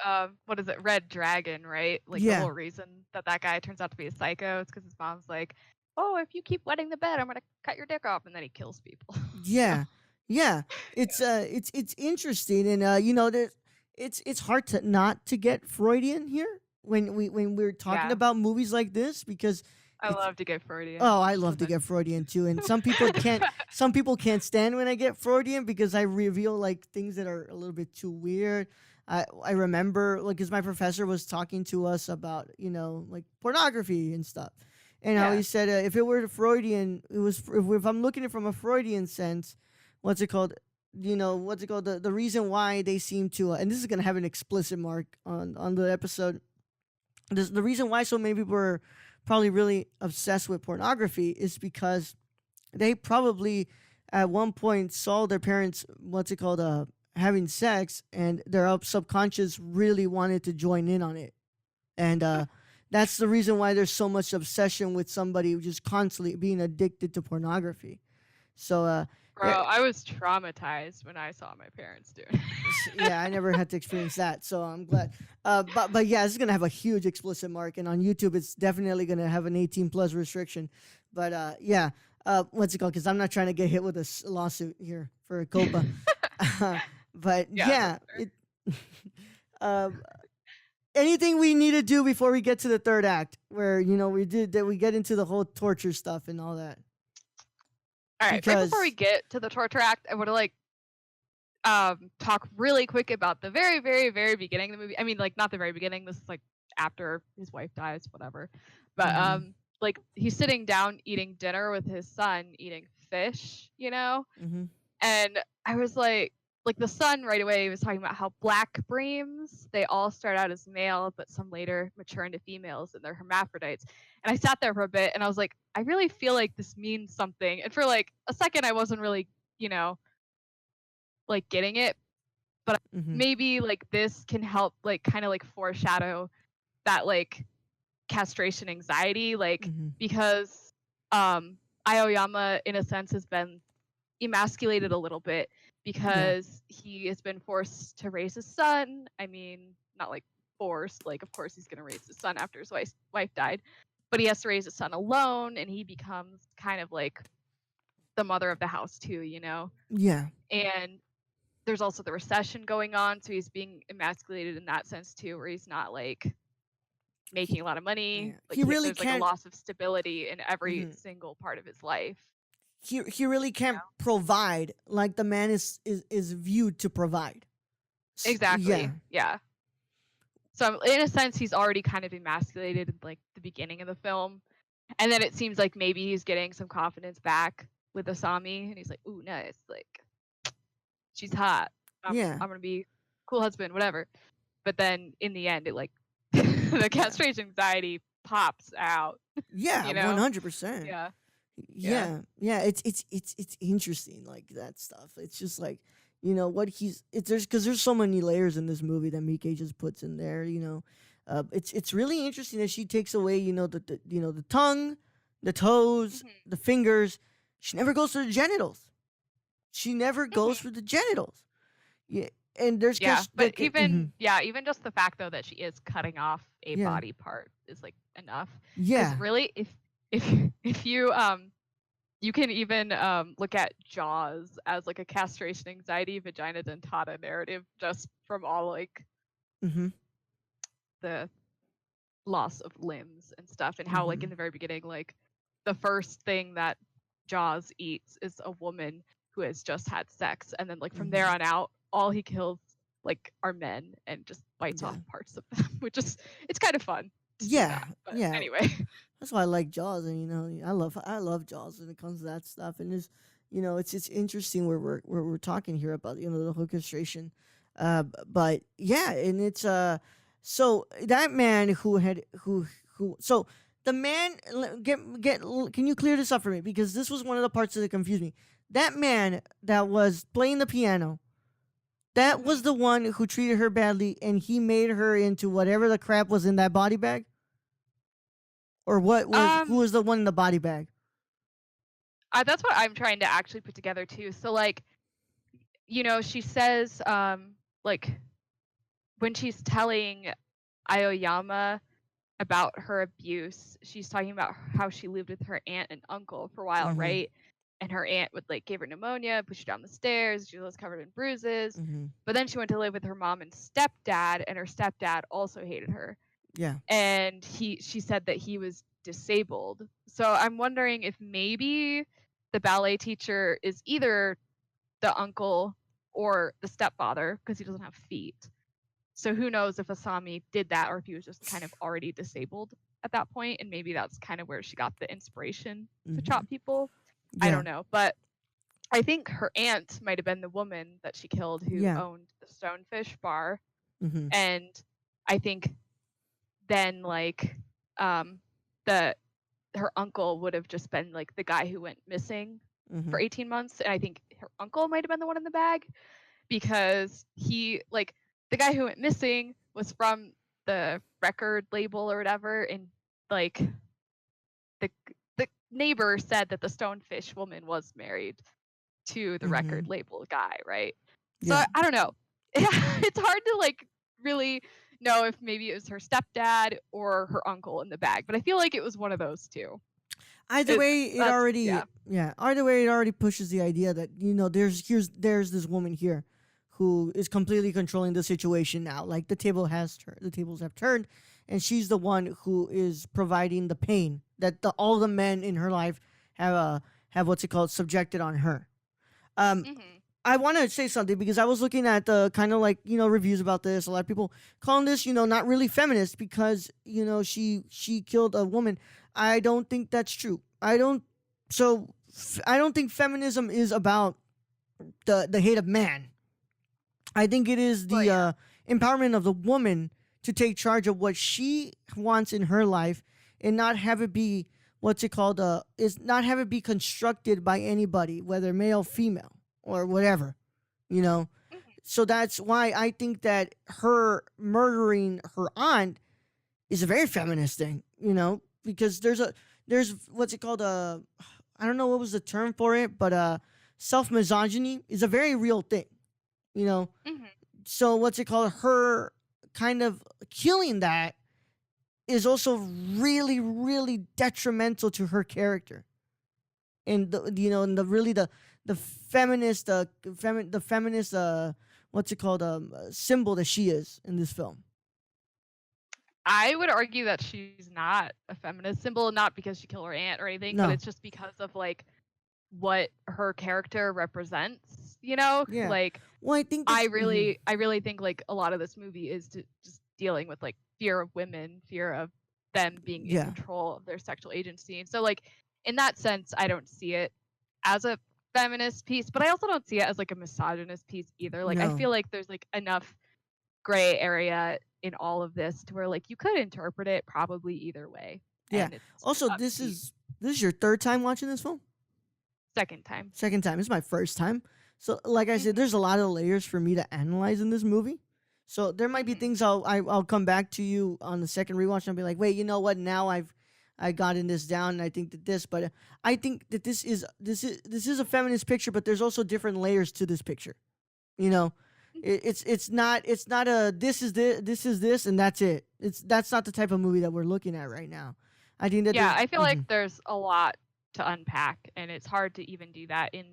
what is it, Red Dragon, right? Like the yeah. whole reason that guy turns out to be a psycho is because his mom's like, oh, if you keep wetting the bed, I'm gonna cut your dick off, and then he kills people. Yeah, yeah. It's interesting, and you know, it's hard to not to get Freudian here when we're talking Yeah. about movies like this because I it's love to get Freudian. oh I love to get Freudian too, and some people can't stand when I get Freudian because I reveal like things that are a little bit too weird. I remember like because my professor was talking to us about like pornography and stuff. And how Yeah. he said, if it were Freudian, it was if I'm looking at it from a Freudian sense, what's it called? What's it called? The reason why they seem to, and this is gonna have an explicit mark on the episode. The reason why so many people are probably really obsessed with pornography is because they probably at one point saw their parents, what's it called, having sex, and their subconscious really wanted to join in on it, and that's the reason why there's so much obsession with somebody just constantly being addicted to pornography. So, Bro, I was traumatized when I saw my parents do it. yeah, I never had to experience that, so I'm glad. But yeah, this is gonna have a huge explicit mark, and on YouTube, it's definitely gonna have an 18+ restriction. But yeah, what's it called? Because I'm not trying to get hit with a lawsuit here for a COPA. But yeah, that's um, anything we need to do before we get to the third act, where we get into the whole torture stuff and all that. All right, right before we get to the torture act, I want to like talk really quick about the very, very, very beginning of the movie. I mean, like not the very beginning. This is like after his wife dies, whatever. But like he's sitting down eating dinner with his son, eating fish, Mm-hmm. and I was like the son right away was talking about how black breams, they all start out as male, but some later mature into females and they're hermaphrodites. And I sat there for a bit and I was like, I really feel like this means something. And for like a second, I wasn't really, like getting it. But maybe like this can help like kind of like foreshadow that like castration anxiety, like because Aoyama in a sense has been emasculated a little bit because he has been forced to raise his son. I mean, not like forced, like of course he's going to raise his son after his wife died, but he has to raise his son alone, and he becomes kind of like the mother of the house too, Yeah. And there's also the recession going on, so he's being emasculated in that sense too, where he's not like making a lot of money. Yeah. Like He really there's like a can't. loss of stability in every single part of his life. He really can't provide like the man is viewed to provide. Exactly. Yeah. So in a sense, he's already kind of emasculated in like the beginning of the film, and then it seems like maybe he's getting some confidence back with Asami, and he's like, "Ooh, nice, like she's hot. I'm gonna be cool husband, whatever." But then in the end, it like the castration anxiety pops out. Yeah, 100%. Yeah. It's interesting, like that stuff. It's just like what there's so many layers in this movie that Miike just puts in there. It's really interesting that she takes away the tongue, the toes, the fingers. She never goes for the genitals. She never goes for the genitals. Yeah, and there's but even just the fact though that she is cutting off a body part is like enough. Yeah. Really, if you you can even look at Jaws as like a castration anxiety vagina dentata narrative just from all like the loss of limbs and stuff, and how like in the very beginning, like the first thing that Jaws eats is a woman who has just had sex, and then like from there on out, all he kills like are men and just bites off parts of them, which is it's kind of fun. Anyway, that's why I like Jaws, and I love Jaws when it comes to that stuff, and it's interesting where we're talking here about the whole castration, but yeah, and it's So that man so the man can you clear this up for me, because this was one of the parts that confused me. That man that was playing the piano, that was the one who treated her badly, and he made her into whatever the crap was in that body bag? Or what was who was the one in the body bag? That's what I'm trying to actually put together too. So like, you know, she says like when she's telling Aoyama about her abuse, she's talking about how she lived with her aunt and uncle for a while, right? And her aunt would like give her pneumonia, push her down the stairs. She was covered in bruises. But then she went to live with her mom and stepdad, and her stepdad also hated her. Yeah. And she said that he was disabled. So I'm wondering if maybe the ballet teacher is either the uncle or the stepfather, because he doesn't have feet. So who knows if Asami did that, or if he was just kind of already disabled at that point, and maybe that's kind of where she got the inspiration to chop people. Yeah. I don't know, but I think her aunt might have been the woman that she killed who owned the Stonefish bar. And I think then like her uncle would have just been like the guy who went missing for 18 months, and I think her uncle might have been the one in the bag, because he like the guy who went missing was from the record label or whatever, and like the neighbor said that the Stonefish woman was married to the record label guy, right? So I don't know. It's hard to like really know if maybe it was her stepdad or her uncle in the bag, but I feel like it was one of those two. Either way, it already pushes the idea that, you know, there's this woman here who is completely controlling the situation now. Like the tables have turned, and she's the one who is providing the pain that all the men in her life have what's it called, subjected on her. I want to say something, because I was looking at the kind of like, you know, reviews about this. A lot of people calling this, you know, not really feminist because, you know, she killed a woman. I don't think that's true. I don't think feminism is about the hate of man. I think it is the empowerment of the woman to take charge of what she wants in her life, and not have it be not have it be constructed by anybody, whether male, female, or whatever, you know. So that's why I think that her murdering her aunt is a very feminist thing, you know, because there's what's it called, I don't know what was the term for it, but self-misogyny is a very real thing, you know. So what's it called, her kind of killing that is also really, really detrimental to her character, and the feminist what's it called, symbol that she is in this film. I would argue that she's not a feminist symbol, not because she killed her aunt or anything, but it's just because of like what her character represents, you know? Yeah. Like, well, I think I really think like a lot of this movie is just dealing with like fear of women, fear of them being in control of their sexual agency. And so like in that sense, I don't see it as a feminist piece, but I also don't see it as like a misogynist piece either. Like I feel like there's like enough gray area in all of this to where like you could interpret it probably either way. Yeah. Also, this is your third time watching this film? Second time. It's my first time. So like I said, there's a lot of layers for me to analyze in this movie. So there might be things I'll come back to you on the second rewatch and I'll be like, wait, you know what? Now I gotten this down, and I think that this, but I think that this is a feminist picture, but there's also different layers to this picture. You know, it's not a this is this and that's it. That's not the type of movie that we're looking at right now. I think that I feel like there's a lot to unpack, and it's hard to even do that in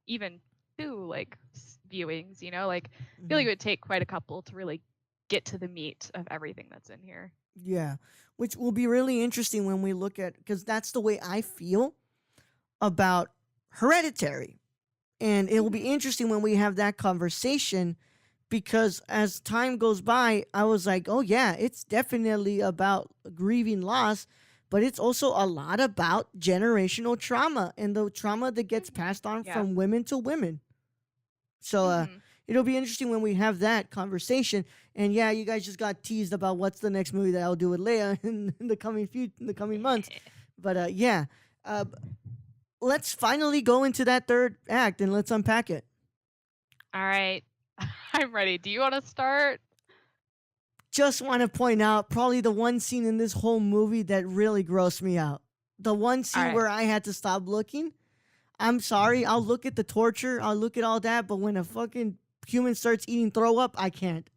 even two like viewings, you know, like I feel like it would take quite a couple to really get to the meat of everything that's in here. Yeah, which will be really interesting when we look at, because that's the way I feel about Hereditary, and it will be interesting when we have that conversation, because as time goes by, I was like, oh yeah, it's definitely about grieving loss, but it's also a lot about generational trauma and the trauma that gets passed on from women to women. So it'll be interesting when we have that conversation. And yeah, you guys just got teased about what's the next movie that I'll do with Leah in the coming months. But yeah, let's finally go into that third act and let's unpack it. All right. I'm ready. Do you want to start? Just want to point out probably the one scene in this whole movie that really grossed me out. The one scene where I had to stop looking. I'm sorry. I'll look at the torture. I'll look at all that. But when a fucking human starts eating throw up, I can't.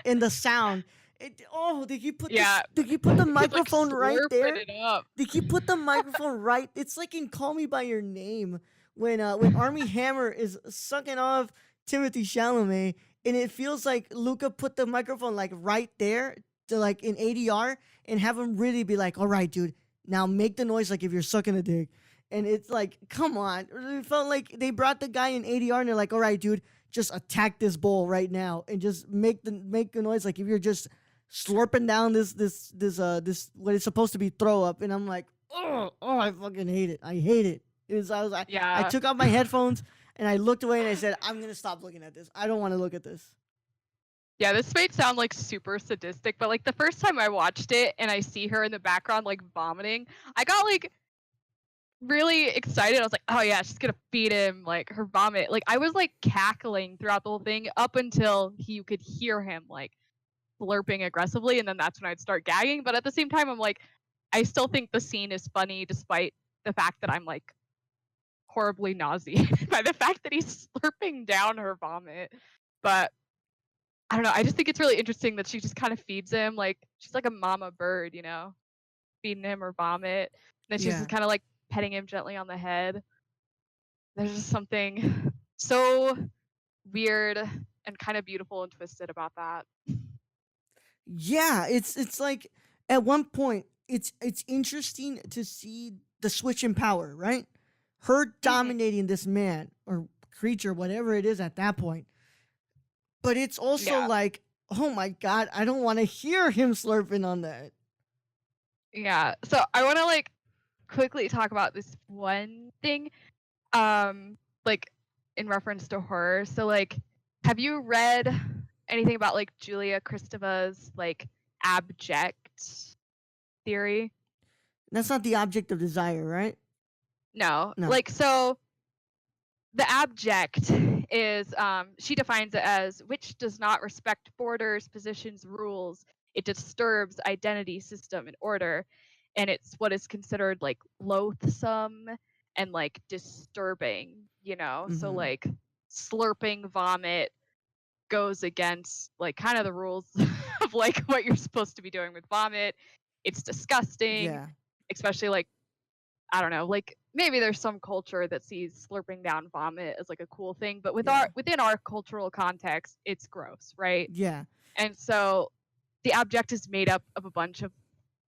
And the sound. Did you put the microphone right there? Did you put the microphone right? It's like in Call Me by Your Name when Armie Hammer is sucking off Timothée Chalamet, and it feels like Luca put the microphone like right there to like in ADR and have him really be like, all right, dude, now make the noise like if you're sucking a dick. And it's like, come on. It felt like they brought the guy in ADR and they're like, all right, dude, just attack this bowl right now and just make the noise like if you're just slurping down this what is supposed to be throw up. And I'm like, I fucking hate it. I hate it. I took off my headphones and I looked away and I said, I'm gonna stop looking at this. I don't want to look at this. Yeah, this might sound like super sadistic, but like the first time I watched it and I see her in the background like vomiting, I got like really excited. I was like, oh yeah, she's gonna feed him like her vomit. Like I was like cackling throughout the whole thing up until you could hear him like slurping aggressively, and then that's when I'd start gagging. But at the same time, I'm like, I still think the scene is funny despite the fact that I'm like horribly nauseated by the fact that he's slurping down her vomit. But I don't know, I just think it's really interesting that she just kind of feeds him, like she's like a mama bird, you know, feeding him her vomit. And then she's just kind of like petting him gently on the head. There's just something so weird and kind of beautiful and twisted about that. Yeah, it's like at one point it's interesting to see the switch in power, right? Her dominating this man or creature, whatever it is at that point. But it's also like, oh my God, I don't want to hear him slurping on that. Yeah. So I want to like quickly talk about this one thing, like in reference to horror. So like, have you read anything about like Julia Kristova's like abject theory? That's not the object of desire, right? No. Like, so the abject is, she defines it as which does not respect borders, positions, rules. It disturbs identity, system, and order. And it's what is considered like loathsome and like disturbing, you know? So like slurping vomit goes against like kind of the rules of like what you're supposed to be doing with vomit. It's disgusting, especially like, I don't know, like maybe there's some culture that sees slurping down vomit as like a cool thing, but within our cultural context, it's gross, right? Yeah. And so the abject is made up of a bunch of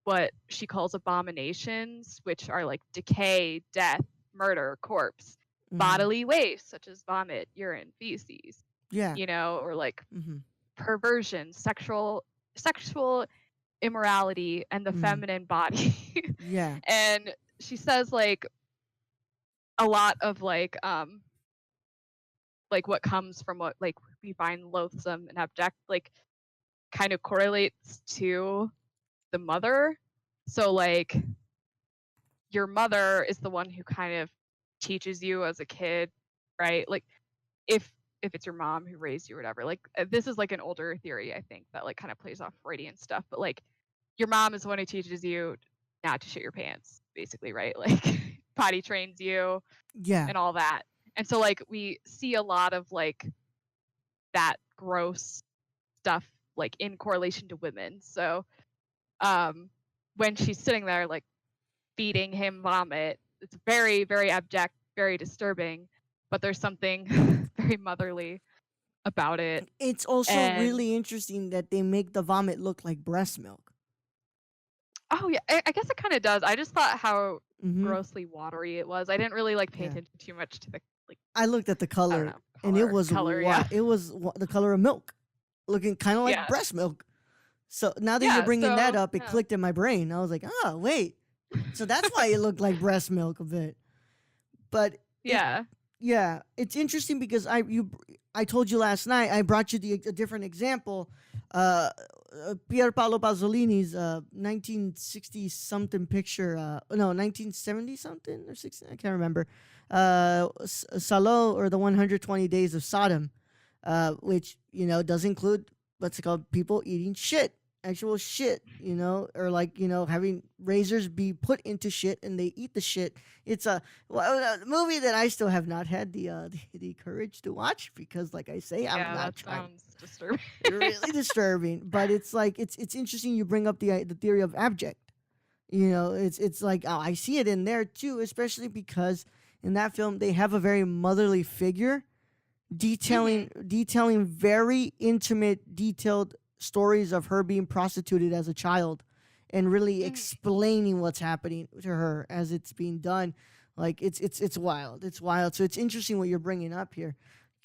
what she calls abominations, which are like decay, death, murder, corpse, bodily waste, such as vomit, urine, feces. Yeah. You know, or like perversion, sexual immorality, and the feminine body. Yeah. And she says like a lot of like what comes from what like we find loathsome and abject like kind of correlates to the mother. So like your mother is the one who kind of teaches you as a kid, right? Like if it's your mom who raised you or whatever, like this is like an older theory, I think, that like kind of plays off Freudian stuff, but like your mom is the one who teaches you not to shit your pants, basically, right? Like potty trains you and all that. And so like we see a lot of like that gross stuff like in correlation to women. So when she's sitting there like feeding him vomit, it's very, very abject, very disturbing, but there's something very motherly about it. It's also really interesting that they make the vomit look like breast milk. Oh yeah, I guess it kind of does. I just thought how grossly watery it was. I didn't really like pay attention too much to the like. I looked at the color, and it was it was the color of milk, looking kind of like breast milk. So now that you're bringing that up, it clicked in my brain. I was like, oh wait, so that's why it looked like breast milk a bit. But Yeah, it's interesting because I told you last night I brought you a different example. Pier Paolo Pasolini's 1960 something picture. No, 1970 something or 60. I can't remember. Salo, or the 120 Days of Sodom, which does include what's it called, people eating shit. Actual shit, or like, having razors be put into shit and they eat the shit. It's a movie that I still have not had the courage to watch because, like I say, I'm not trying. Sounds disturbing. Really disturbing, but it's like it's interesting you bring up the theory of abject. It's like, oh, I see it in there too, especially because in that film they have a very motherly figure detailing very intimate, detailed stories of her being prostituted as a child and really explaining what's happening to her as it's being done. Like it's wild. It's wild. So it's interesting what you're bringing up here.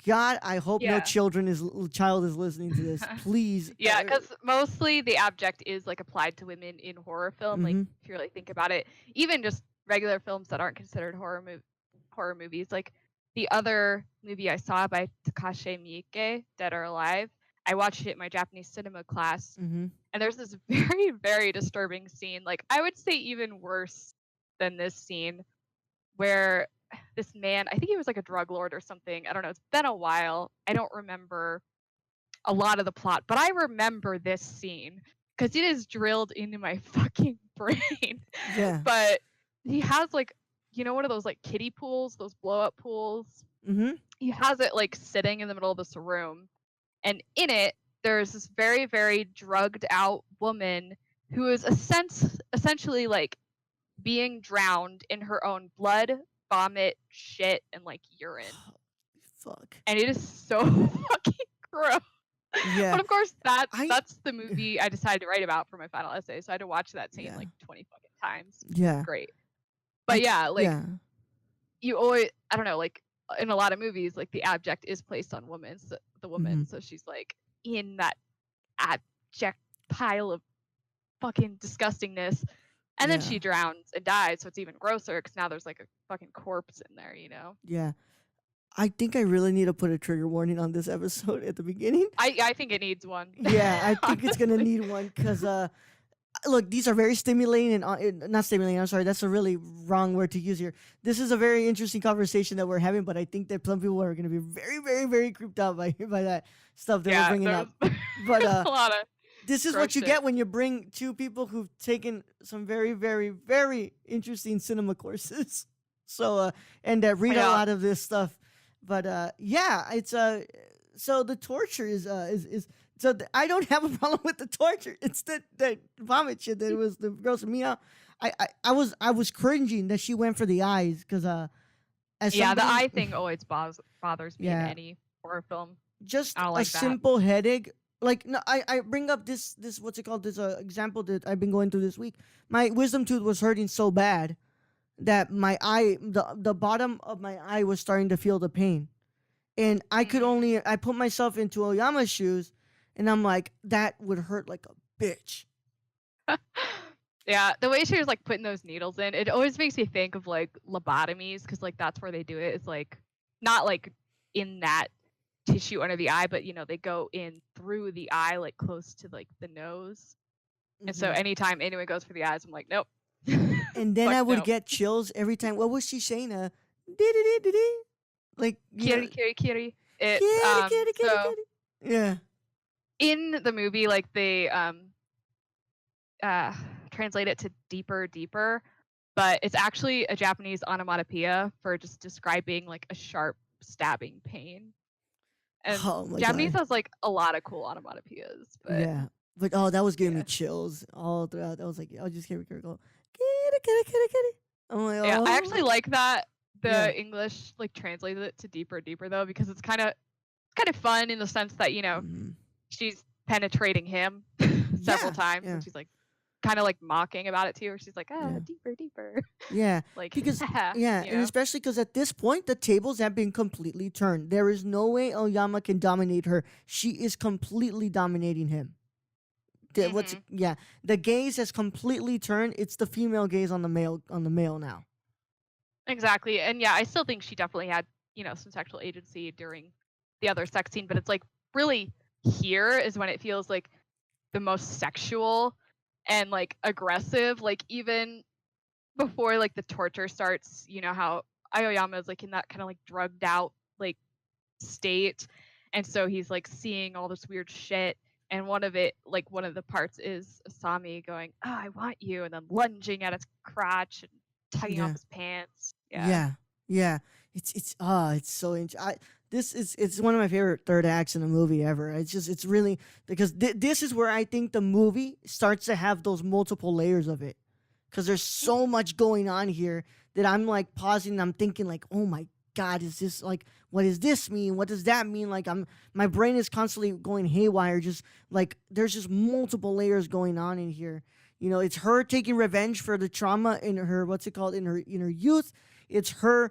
God, I hope no child is listening to this. Please. Yeah, because mostly the abject is like applied to women in horror film. Like if you really think about it, even just regular films that aren't considered horror movies. Like the other movie I saw by Takashi Miike, Dead or Alive, I watched it in my Japanese cinema class, and there's this very, very disturbing scene. Like, I would say even worse than this scene, where this man, I think he was like a drug lord or something. I don't know. It's been a while. I don't remember a lot of the plot, but I remember this scene because it is drilled into my fucking brain. Yeah. But he has like, one of those like kiddie pools, those blow up pools. He has it like sitting in the middle of this room. And in it, there's this very, very drugged out woman who is essentially like being drowned in her own blood, vomit, shit, and like urine. Fuck. And it is so fucking gross. Yeah. But of course, that's the movie I decided to write about for my final essay. So I had to watch that scene like 20 fucking times. Yeah. Great. But you always, I don't know, like in a lot of movies, like the abject is placed on women, so the woman, so she's like in that abject pile of fucking disgustingness, and then she drowns and dies, so it's even grosser because now there's like a fucking corpse in there, Yeah. I think I really need to put a trigger warning on this episode at the beginning. I think it needs one. Yeah, I think it's gonna need one because look, these are very stimulating and not stimulating. I'm sorry, that's a really wrong word to use here. This is a very interesting conversation that we're having, but I think that some people are going to be very, very, very creeped out by that stuff that we're bringing up. But a lot of this is what you get when you bring two people who've taken some very, very, very interesting cinema courses. So and that read a lot of this stuff. But it's so the torture is so I don't have a problem with the torture. It's that vomit shit that was the gross me out. I was cringing that she went for the eyes because the eye thing always bothers me in any horror film. Just a simple headache. Like, no, I bring up this what's it called, this example that I've been going through this week. My wisdom tooth was hurting so bad that my eye, the bottom of my eye was starting to feel the pain, and I put myself into Oyama's shoes. And I'm like, that would hurt like a bitch. Yeah, the way she was like putting those needles in, it always makes me think of like lobotomies, because like that's where they do it. It's like not like in that tissue under the eye, but they go in through the eye, like close to like the nose. And so anytime anyone goes for the eyes, I'm like, nope. And then I would get chills every time. What was she saying? Like kiri. Kiri. Yeah. In the movie, like they translate it to deeper, but it's actually a Japanese onomatopoeia for just describing like a sharp stabbing pain. And Japanese has like a lot of cool onomatopoeias. But but that was giving me chills all throughout. I was like, I'll just hear her go, kitty. I'm like, yeah, I actually like that the English like translated it to deeper though, because it's kind of fun in the sense that she's penetrating him several times, and she's like kind of like mocking about it too, or she's like, deeper. Yeah, like because and especially because at this point the tables have been completely turned. There is no way Oyama can dominate her. She is completely dominating him. The gaze has completely turned. It's the female gaze on the male now. Exactly. And I still think she definitely had some sexual agency during the other sex scene, but it's like really here is when it feels like the most sexual and like aggressive, like even before like the torture starts, how Aoyama is like in that kind of like drugged out like state, and so he's like seeing all this weird shit, and one of the parts is Asami going, "Oh, I want you," and then lunging at his crotch and tugging off his pants. Yeah. It's so it's one of my favorite third acts in a movie ever. It's really because this is where I think the movie starts to have those multiple layers of it, because there's so much going on here that I'm like pausing and I'm thinking like, oh my God, is this like, what does this mean? What does that mean? Like my brain is constantly going haywire. Just like there's just multiple layers going on in here. It's her taking revenge for the trauma in her in her youth. It's her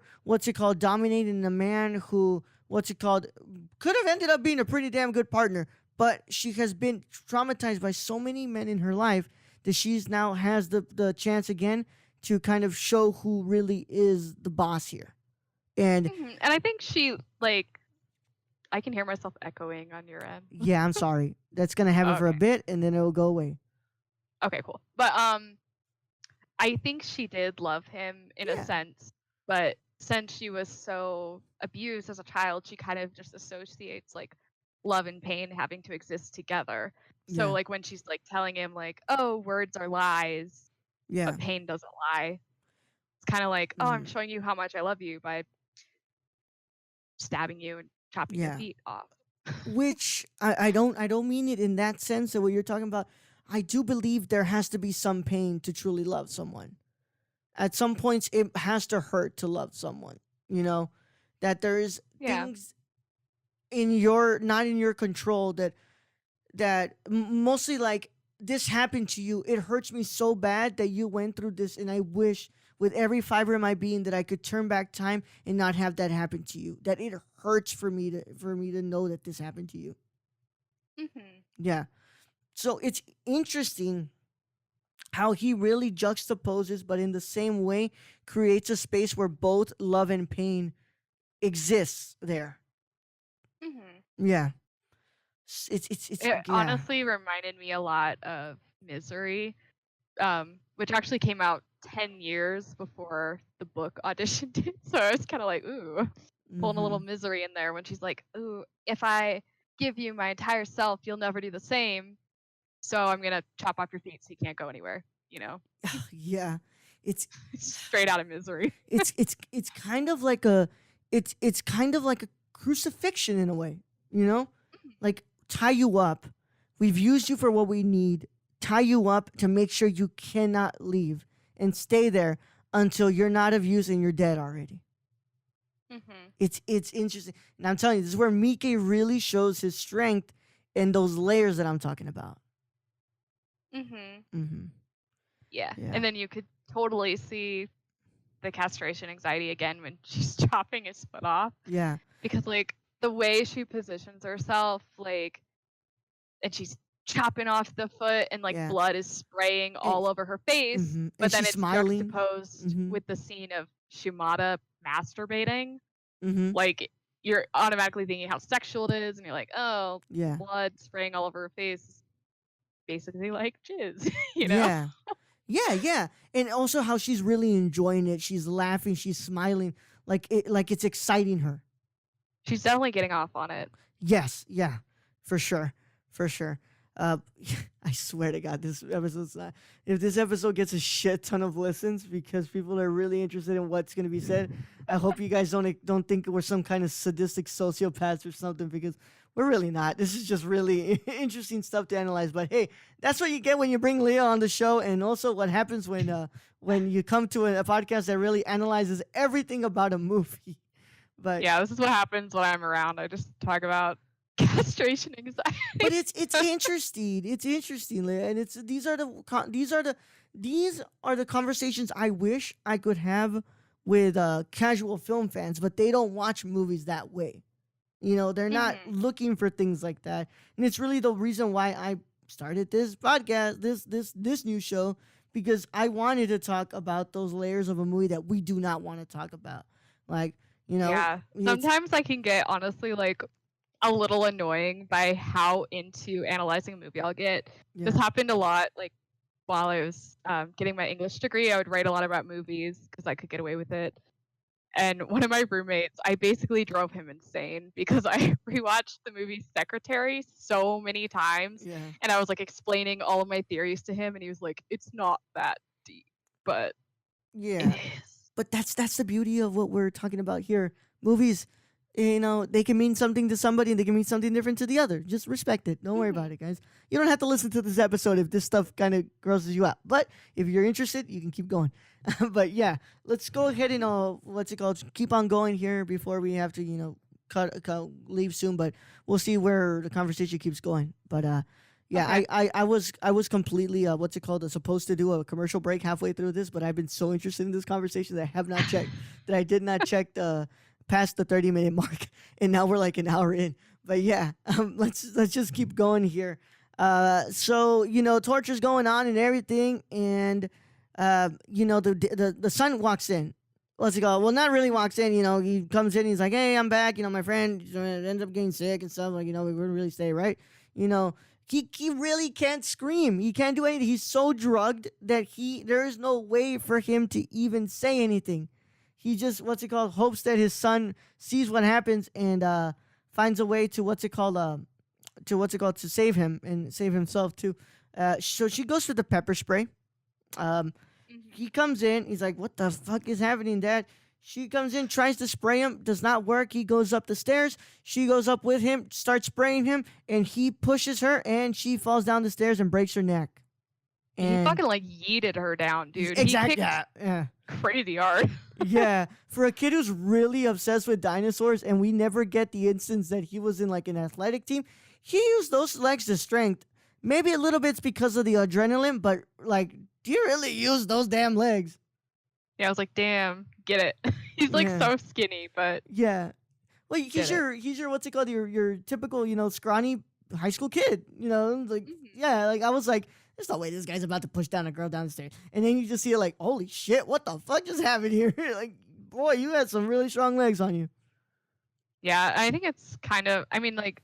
dominating a man who could have ended up being a pretty damn good partner, but she has been traumatized by so many men in her life that she's now has the chance again to kind of show who really is the boss here. And and I think she like, I can hear myself echoing on your end. Yeah, I'm sorry. That's gonna happen for a bit, and then it'll go away. Okay, cool. But I think she did love him in a sense, but since she was so abused as a child, she kind of just associates like love and pain having to exist together. So like when she's like telling him like, "Oh, words are lies, but pain doesn't lie," it's kind of like, "Oh, I'm showing you how much I love you by stabbing you and chopping your feet off." Which I don't mean it in that sense of what you're talking about. I do believe there has to be some pain to truly love someone. At some points, it has to hurt to love someone. That there's things not in your control that mostly like this happened to you. It hurts me so bad that you went through this, and I wish with every fiber of my being that I could turn back time and not have that happen to you. That it hurts for me to know that this happened to you. Yeah. So it's interesting how he really juxtaposes, but in the same way creates a space where both love and pain exists there. Yeah. It honestly reminded me a lot of Misery, which actually came out 10 years before the book Audition did. So it's kind of like, ooh, pulling a little Misery in there when she's like, ooh, if I give you my entire self, you'll never do the same. So I'm gonna chop off your feet so you can't go anywhere. Yeah, it's straight out of Misery. It's kind of like a it's kind of like a crucifixion in a way. Like tie you up. We've used you for what we need. Tie you up to make sure you cannot leave and stay there until you're not of use and you're dead already. It's interesting, and I'm telling you, this is where Mike really shows his strength in those layers that I'm talking about. Yeah. And then you could totally see the castration anxiety again when she's chopping his foot off. Yeah. Because like the way she positions herself, like, and she's chopping off the foot and like blood is spraying all over her face, but then it's smiling. juxtaposed with the scene of Shimada masturbating. Like you're automatically thinking how sexual it is, and you're like, oh, blood spraying all over her face. Basically like jizz, Yeah. And also how she's really enjoying it. She's laughing, she's smiling, like it's exciting her. She's definitely getting off on it. Yes, yeah. For sure. I swear to God, if this episode gets a shit ton of listens because people are really interested in what's going to be said, I hope you guys don't think we're some kind of sadistic sociopaths or something, because we're really not. This is just really interesting stuff to analyze. But hey, that's what you get when you bring Leah on the show, and also what happens when you come to a podcast that really analyzes everything about a movie. But yeah, this is what happens when I'm around. I just talk about castration anxiety. But it's interesting. It's interesting, Leah, and these are the conversations I wish I could have with casual film fans, but they don't watch movies that way. They're not looking for things like that, and it's really the reason why I started this podcast, this new show, because I wanted to talk about those layers of a movie that we do not want to talk about. Like, You know, Yeah. Sometimes I can get honestly like a little annoying by how into analyzing a movie I'll get. yeah. This happened a lot like while I was getting my English degree. I would write a lot about movies because I could get away with it. And one of my roommates, I basically drove him insane because I rewatched the movie Secretary so many times. Yeah. And I was like explaining all of my theories to him, and he was like, "It's not that deep, but Yeah. it is." But that's the beauty of what we're talking about here. Movies, you know, they can mean something to somebody and they can mean something different to the other. Just respect it. Don't worry about it, guys. You don't have to listen to this episode if this stuff kind of grosses you out. But if you're interested, you can keep going. But yeah, let's go ahead and keep on going here before we have to, you know, leave soon. But we'll see where the conversation keeps going. But yeah, Okay. I was completely supposed to do a commercial break halfway through this, but I've been so interested in this conversation that I have not checked that I did not check past the 30-minute mark, and now we're like an hour in. But yeah, let's just keep going here. So you know, torture's going on and everything, and you know, the son walks in. Well, not really walks in. You know, he comes in. He's like, "Hey, I'm back. You know, my friend ends up getting sick and stuff. Like, you know, we wouldn't really stay, right? You know." He really can't scream. He can't do anything. He's so drugged that there is no way for him to even say anything. He just hopes that his son sees what happens and finds a way to to save him and save himself too. So she goes for the pepper spray. He comes in. He's like, "What the fuck is happening, Dad?" She comes in, tries to spray him, does not work. He goes up the stairs. She goes up with him, starts spraying him, and he pushes her, and she falls down the stairs and breaks her neck. And He fucking like yeeted her down, dude. exactly. He kicked Yeah. crazy hard. Yeah. For a kid who's really obsessed with dinosaurs, and we never get the instance that he was in like an athletic team, he used those legs to strength. Maybe a little bit's because of the adrenaline, but like, do you really use those damn legs? Yeah, I was like, damn, get it. He's like Yeah. so skinny, but Yeah. Well, Get it. he's your your typical, you know, scrawny high school kid. You know, like yeah, like I was like, there's no way this guy's about to push down a girl down the stairs. And then you just see it like, holy shit, what the fuck just happened here? Like, boy, you had some really strong legs on you. yeah, I think it's kind of, I mean, like,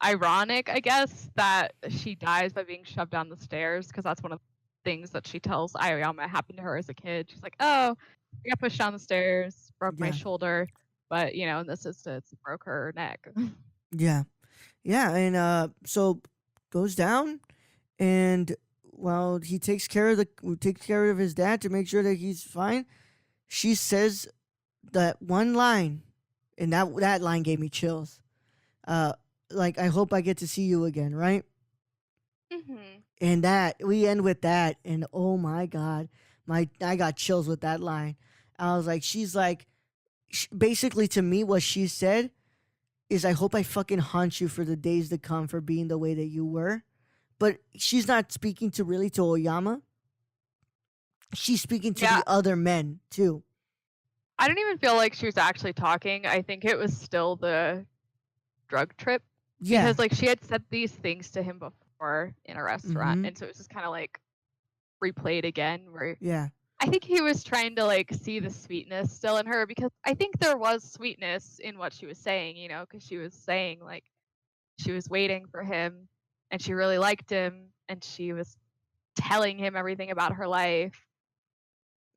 ironic, I guess, that she dies by being shoved down the stairs because that's one of the things that she tells Aoyama happened to her as a kid. She's like, "Oh, I got pushed down the stairs, broke my Yeah. shoulder, but you know, in this instance, it broke her neck." Yeah. Yeah, and so goes down, and while he takes care of his dad to make sure that he's fine, she says that one line, and that line gave me chills. Like, I hope I get to see you again, right? Mm-hmm. And that we end with that, and oh my god, I got chills with that line. I was like, she's like, basically to me, what she said is, I hope I fucking haunt you for the days to come for being the way that you were. But she's not speaking to Oyama. She's speaking to Yeah. the other men too. I don't even feel like she was actually talking. I think it was still the drug trip. Yeah. Because like she had said these things to him before in a restaurant, Mhm. and so it was just kind of like replayed again. Where Yeah. I think he was trying to like see the sweetness still in her, because I think there was sweetness in what she was saying, you know, because she was saying like she was waiting for him and she really liked him and she was telling him everything about her life.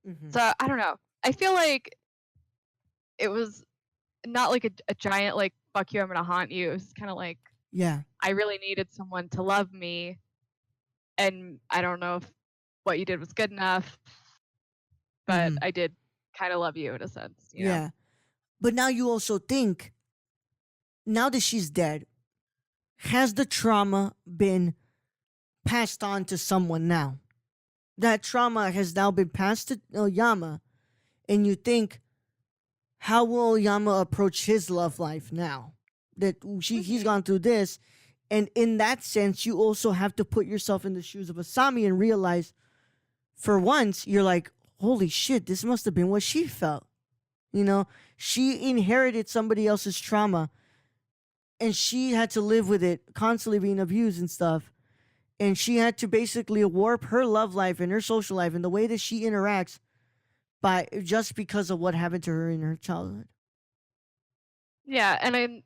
Mhm. So I don't know. I feel like it was not like a giant like fuck you, I'm gonna haunt you. It was kind of like Yeah. I really needed someone to love me, and I don't know if what you did was good enough, but Mhm. I did kind of love you in a sense, you know? Yeah. But now you also think, now that she's dead, has the trauma been passed on to someone now? That trauma has now been passed to Oyama, and you think, how will Oyama approach his love life now that he's gone through this? And in that sense, you also have to put yourself in the shoes of Asami and realize, for once, you're like, holy shit, this must have been what she felt. You know, she inherited somebody else's trauma, and she had to live with it, constantly being abused and stuff. And she had to basically warp her love life and her social life and the way that she interacts by just because of what happened to her in her childhood. Yeah, and then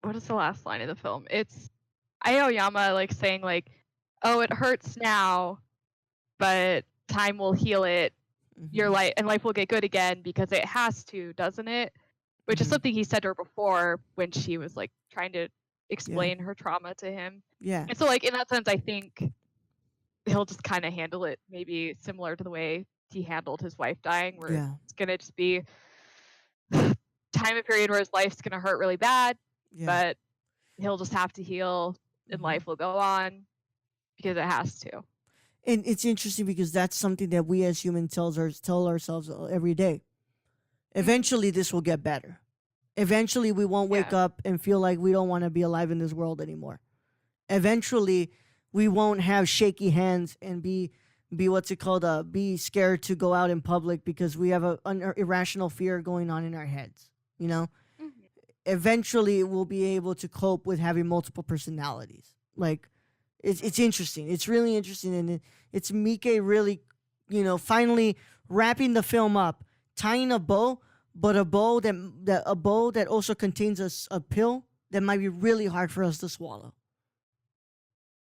what is the last line of the film? It's Aoyama like saying like, "Oh, it hurts now, but time will heal it. Your Mm-hmm. life and life will get good again because it has to, doesn't it?" Which is Mm-hmm. something he said to her before when she was like trying to Yeah. explain her trauma to him. Yeah. And so like in that sense, I think he'll just kind of handle it maybe similar to the way he handled his wife dying, where Yeah. it's gonna just be time and period where his life's gonna hurt really bad, Yeah. but he'll just have to heal and Mm-hmm. life will go on because it has to. And it's interesting because that's something that we as humans tell ourselves every day. Eventually, this will get better. Eventually, we won't wake Yeah. up and feel like we don't want to be alive in this world anymore. Eventually, we won't have shaky hands and be what's it called? Be scared to go out in public because we have an irrational fear going on in our heads. You know. Mhm. Eventually, we'll be able to cope with having multiple personalities. Like, it's interesting. It's really interesting, and it's Mike really, finally wrapping the film up, tying a bow, but a bow that also contains a pill that might be really hard for us to swallow.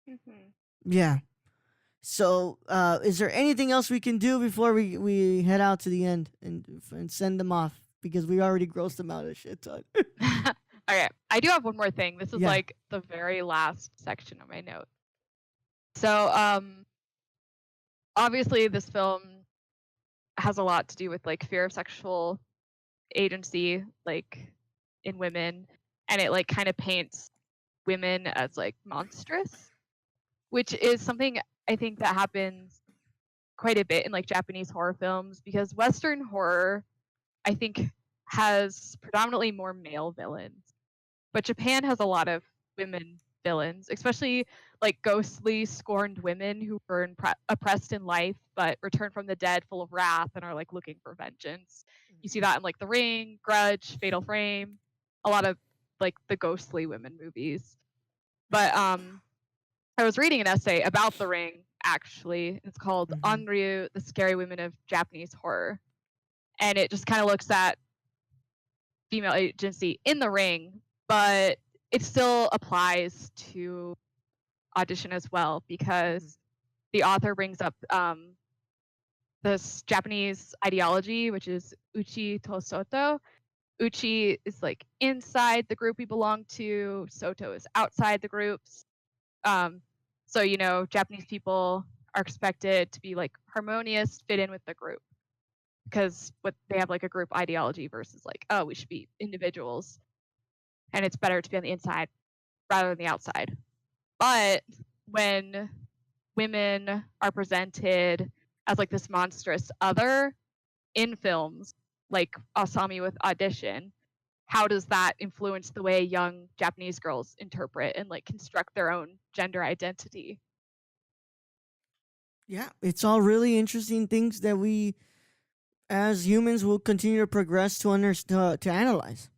Mhm. Yeah. So, is there anything else we can do before we head out to the end and send them off because we already grossed them out a shit ton? Okay, I do have one more thing. This is Yeah. like the very last section of my note. So, obviously this film has a lot to do with like fear of sexual agency, like in women, and it like kind of paints women as like monstrous, which is something I think that happens quite a bit in like Japanese horror films, because Western horror, I think, has predominantly more male villains. But Japan has a lot of women villains, especially like ghostly, scorned women who were oppressed in life but return from the dead full of wrath and are like looking for vengeance. You see that in like The Ring, Grudge, Fatal Frame, a lot of like the ghostly women movies. But I was reading an essay about The Ring actually. It's called Mhm. Onryu, the Scary Women of Japanese Horror. And it just kind of looks at female agency in The Ring, but it still applies to Audition as well, because the author brings up this Japanese ideology, which is uchi to soto. Uchi is like inside the group we belong to, soto is outside the groups. So, Japanese people are expected to be like harmonious, fit in with the group, because they have like a group ideology versus like, oh, we should be individuals and it's better to be on the inside rather than the outside. But when women are presented as like this monstrous other in films, like Asami with Audition, how does that influence the way young Japanese girls interpret and like construct their own gender identity? Yeah, it's all really interesting things that we as humans will continue to progress to analyze.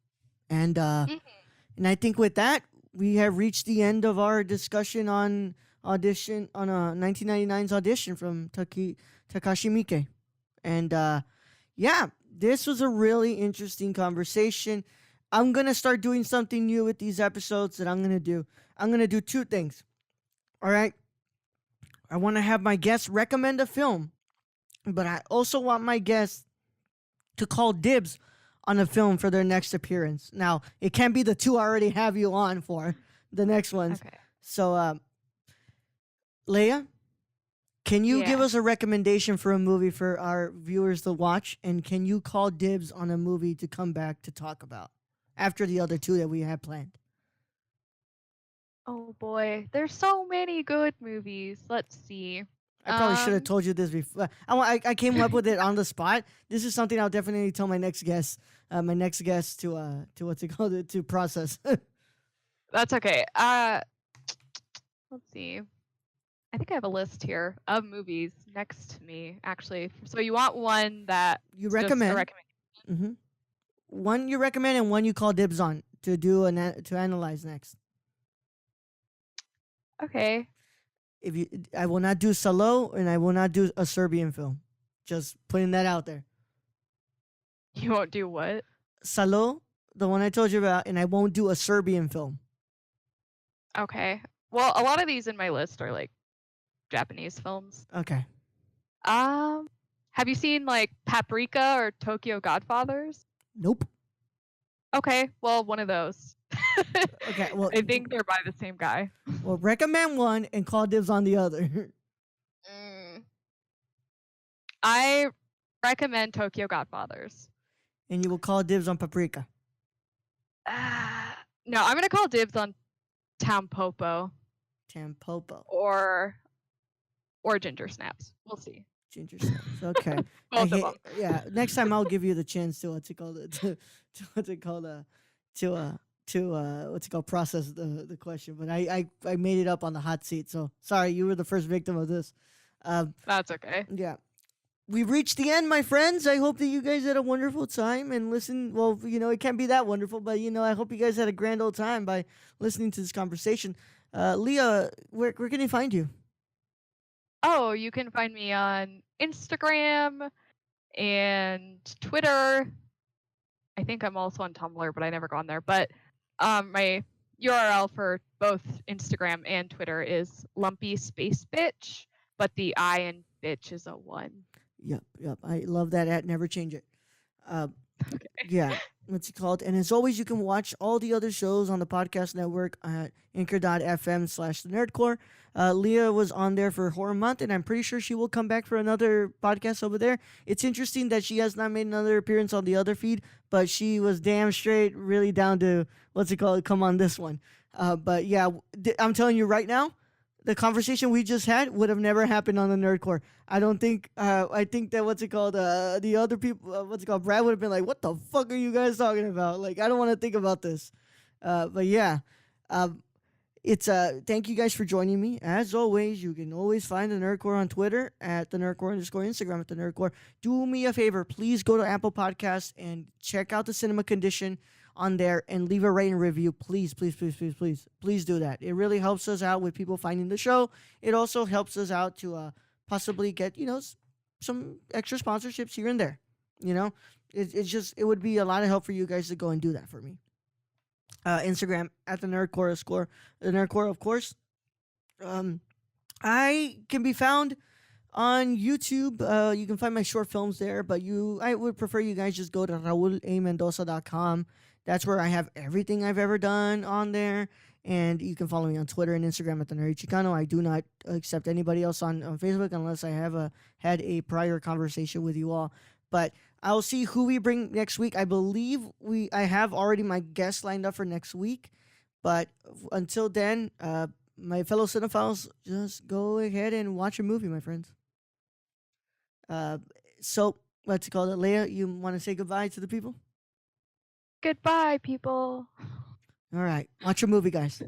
And I think with that we have reached the end of our discussion on Audition, on 1999's Audition from Takashi Miike. And yeah, this was a really interesting conversation. I'm going to start doing something new with these episodes that I'm going to do. I'm going to do two things. All right? I want to have my guests recommend a film, but I also want my guests to call dibs on a film for their next appearance. Now, it can't be the two I already have you on for, the next ones. Okay. So, Leah, can you give Yeah. us a recommendation for a movie for our viewers to watch? And can you call dibs on a movie to come back to talk about after the other two that we had planned? Oh boy, there's so many good movies. Let's see. I probably should have told you this before. I came up with it on the spot. This is something I'll definitely tell my next guest to what's it called, to process. That's okay. Let's see. I think I have a list here of movies next to me, actually. So you want one that You just a recommend. recommendation? One you recommend and one you call dibs on to do to analyze next. Okay. I will not do Salo and I will not do a Serbian film. Just putting that out there. You won't do what? Salo, the one I told you about, and I won't do a Serbian film. Okay. Well, a lot of these in my list are like Japanese films. Okay. Have you seen like Paprika or Tokyo Godfathers? Nope. Okay, well, one of those. Okay, well, I think they're by the same guy. Well, recommend one and call dibs on the other. I recommend Tokyo Godfathers. And you will call dibs on Paprika. No, I'm gonna call dibs on Tampopo. Tampopo. Or Ginger Snaps. We'll see. Ginger Snaps. Okay. Both of them. Yeah. Next time I'll give you the chance to process the question. But I made it up on the hot seat. So sorry, you were the first victim of this. That's okay. Yeah. We've reached the end, my friends. I hope that you guys had a wonderful time and listen. Well, it can't be that wonderful, but I hope you guys had a grand old time by listening to this conversation. Leah, where can you find you? Oh, you can find me on Instagram and Twitter. I think I'm also on Tumblr, but I never go on there. But my URL for both Instagram and Twitter is Lumpy Space Bitch, but the I in bitch is a 1. Yep. I love that at. Never change it. Okay. Yeah. What's it called? And as always, you can watch all the other shows on the podcast network at anchor.fm/thenerdcore. Leah was on there for Horror Month, and I'm pretty sure she will come back for another podcast over there. It's interesting that she has not made another appearance on the other feed, but she was damn straight really down to, come on this one. But yeah, I'm telling you right now, the conversation we just had would have never happened on the Nerdcore. I don't think. I think that the other people, Brad would have been like, "What the fuck are you guys talking about?" Like, I don't want to think about this. But yeah, it's thank you guys for joining me. As always, you can always find the Nerdcore on Twitter at the Nerdcore _ Instagram at the Nerdcore. Do me a favor, please go to Apple Podcasts and check out the Cinema Condition on there and leave a rating review. Please do that. It really helps us out with people finding the show. It also helps us out to possibly get some extra sponsorships here and there. It would be a lot of help for you guys to go and do that for me. Instagram at the Nerdcore the Nerdcore, of course. I can be found on YouTube. You can find my short films there, but I would prefer you guys just go to raulammendoza.com. That's where I have everything I've ever done on there. And you can follow me on Twitter and Instagram at the Nerdy Chicano. I do not accept anybody else on Facebook unless I have had a prior conversation with you all. But I'll see who we bring next week. I believe I have already my guest lined up for next week. But until then, my fellow cinephiles, just go ahead and watch a movie, my friends. So, let's call it. Leah, you want to say goodbye to the people? Goodbye, people. All right. Watch your movie, guys.